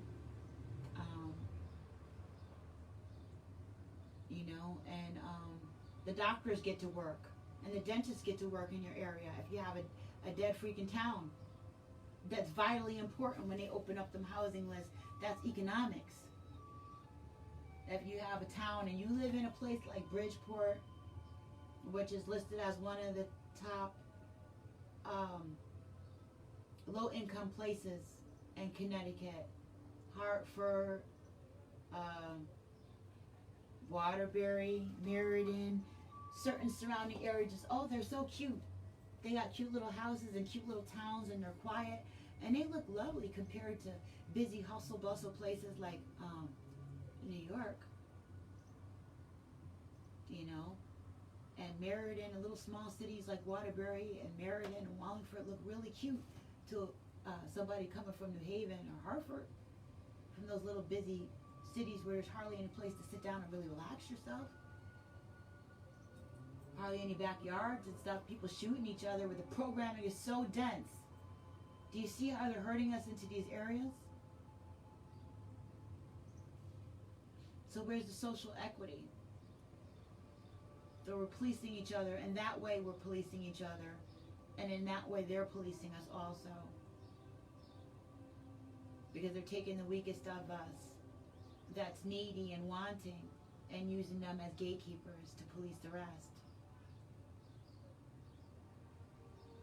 and the doctors get to work, and the dentists get to work in your area. If you have a dead freaking town, that's vitally important when they open up them housing lists. That's economics. If you have a town and you live in a place like Bridgeport, which is listed as one of the top low-income places in Connecticut, Hartford, Waterbury, Meriden, certain surrounding areas, just, oh, they're so cute. They got cute little houses and cute little towns, and they're quiet, and they look lovely compared to busy hustle bustle places like New York, you know. And Meriden and little small cities like Waterbury and Meriden and Wallingford look really cute to somebody coming from New Haven or Hartford, from those little busy cities where there's hardly any place to sit down and really relax yourself. Hardly any backyards and stuff, people shooting each other, where the programming is so dense. Do you see how they're herding us into these areas? So where's the social equity? So we're policing each other, and that way we're policing each other, and in that way they're policing us also. Because they're taking the weakest of us, that's needy and wanting, and using them as gatekeepers to police the rest.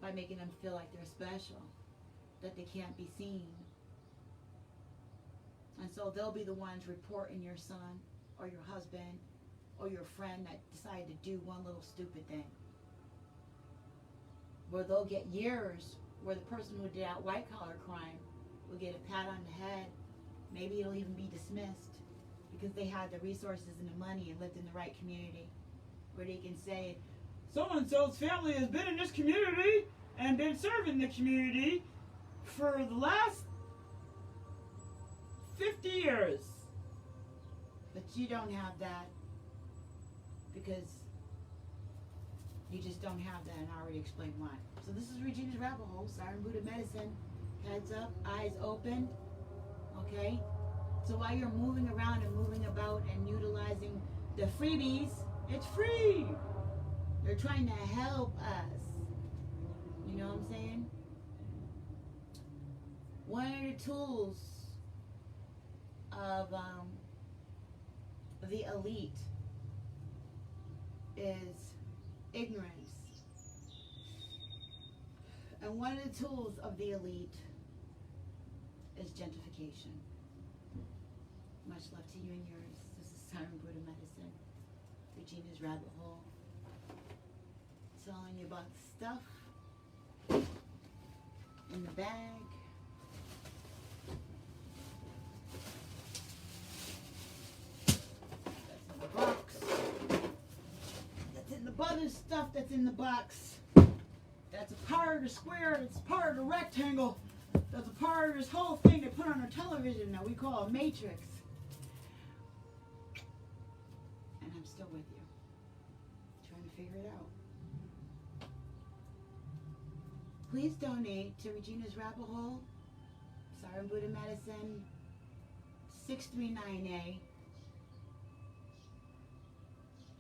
By making them feel like they're special, that they can't be seen. And so they'll be the ones reporting your son or your husband or your friend that decided to do one little stupid thing. Where they'll get years, where the person who did that white collar crime will get a pat on the head. Maybe it'll even be dismissed because they had the resources and the money and lived in the right community, where they can say, so-and-so's family has been in this community and been serving the community for the last 50 years. But you don't have that because you just don't have that, and I already explained why. So this is Regina's Rabbit Hole, Siren Buddha Medicine. Heads up, eyes open, okay? So while you're moving around and moving about and utilizing the freebies, it's free. They're trying to help us. You know what I'm saying? One of the tools of the elite is ignorance. And one of the tools of the elite is gentrification. Much love to you and yours. This is Siren Buddha Medicine, Regina's Rabbit Hole. Telling you about stuff in the bag. That's in the box. That's in the other stuff that's in the box. That's a part of the square. That's part of the rectangle. That's a part of this whole thing they put on our television that we call a matrix. And I'm still with you, trying to figure it out. Please donate to Regina's Rabbit Hole, Siren Buddha Medicine, 639A.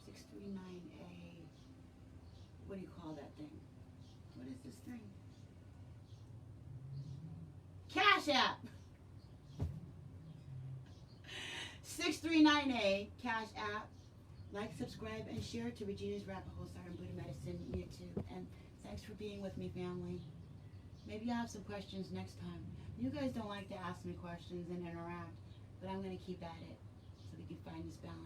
639A. What do you call that thing? What is this thing? Cash App. 639A, Cash App. Like, subscribe, and share to Regina's Rabbit Hole, Siren Buddha Medicine, YouTube. And thanks for being with me, family. Maybe I'll have some questions next time. You guys don't like to ask me questions and interact, but I'm going to keep at it so we can find this balance.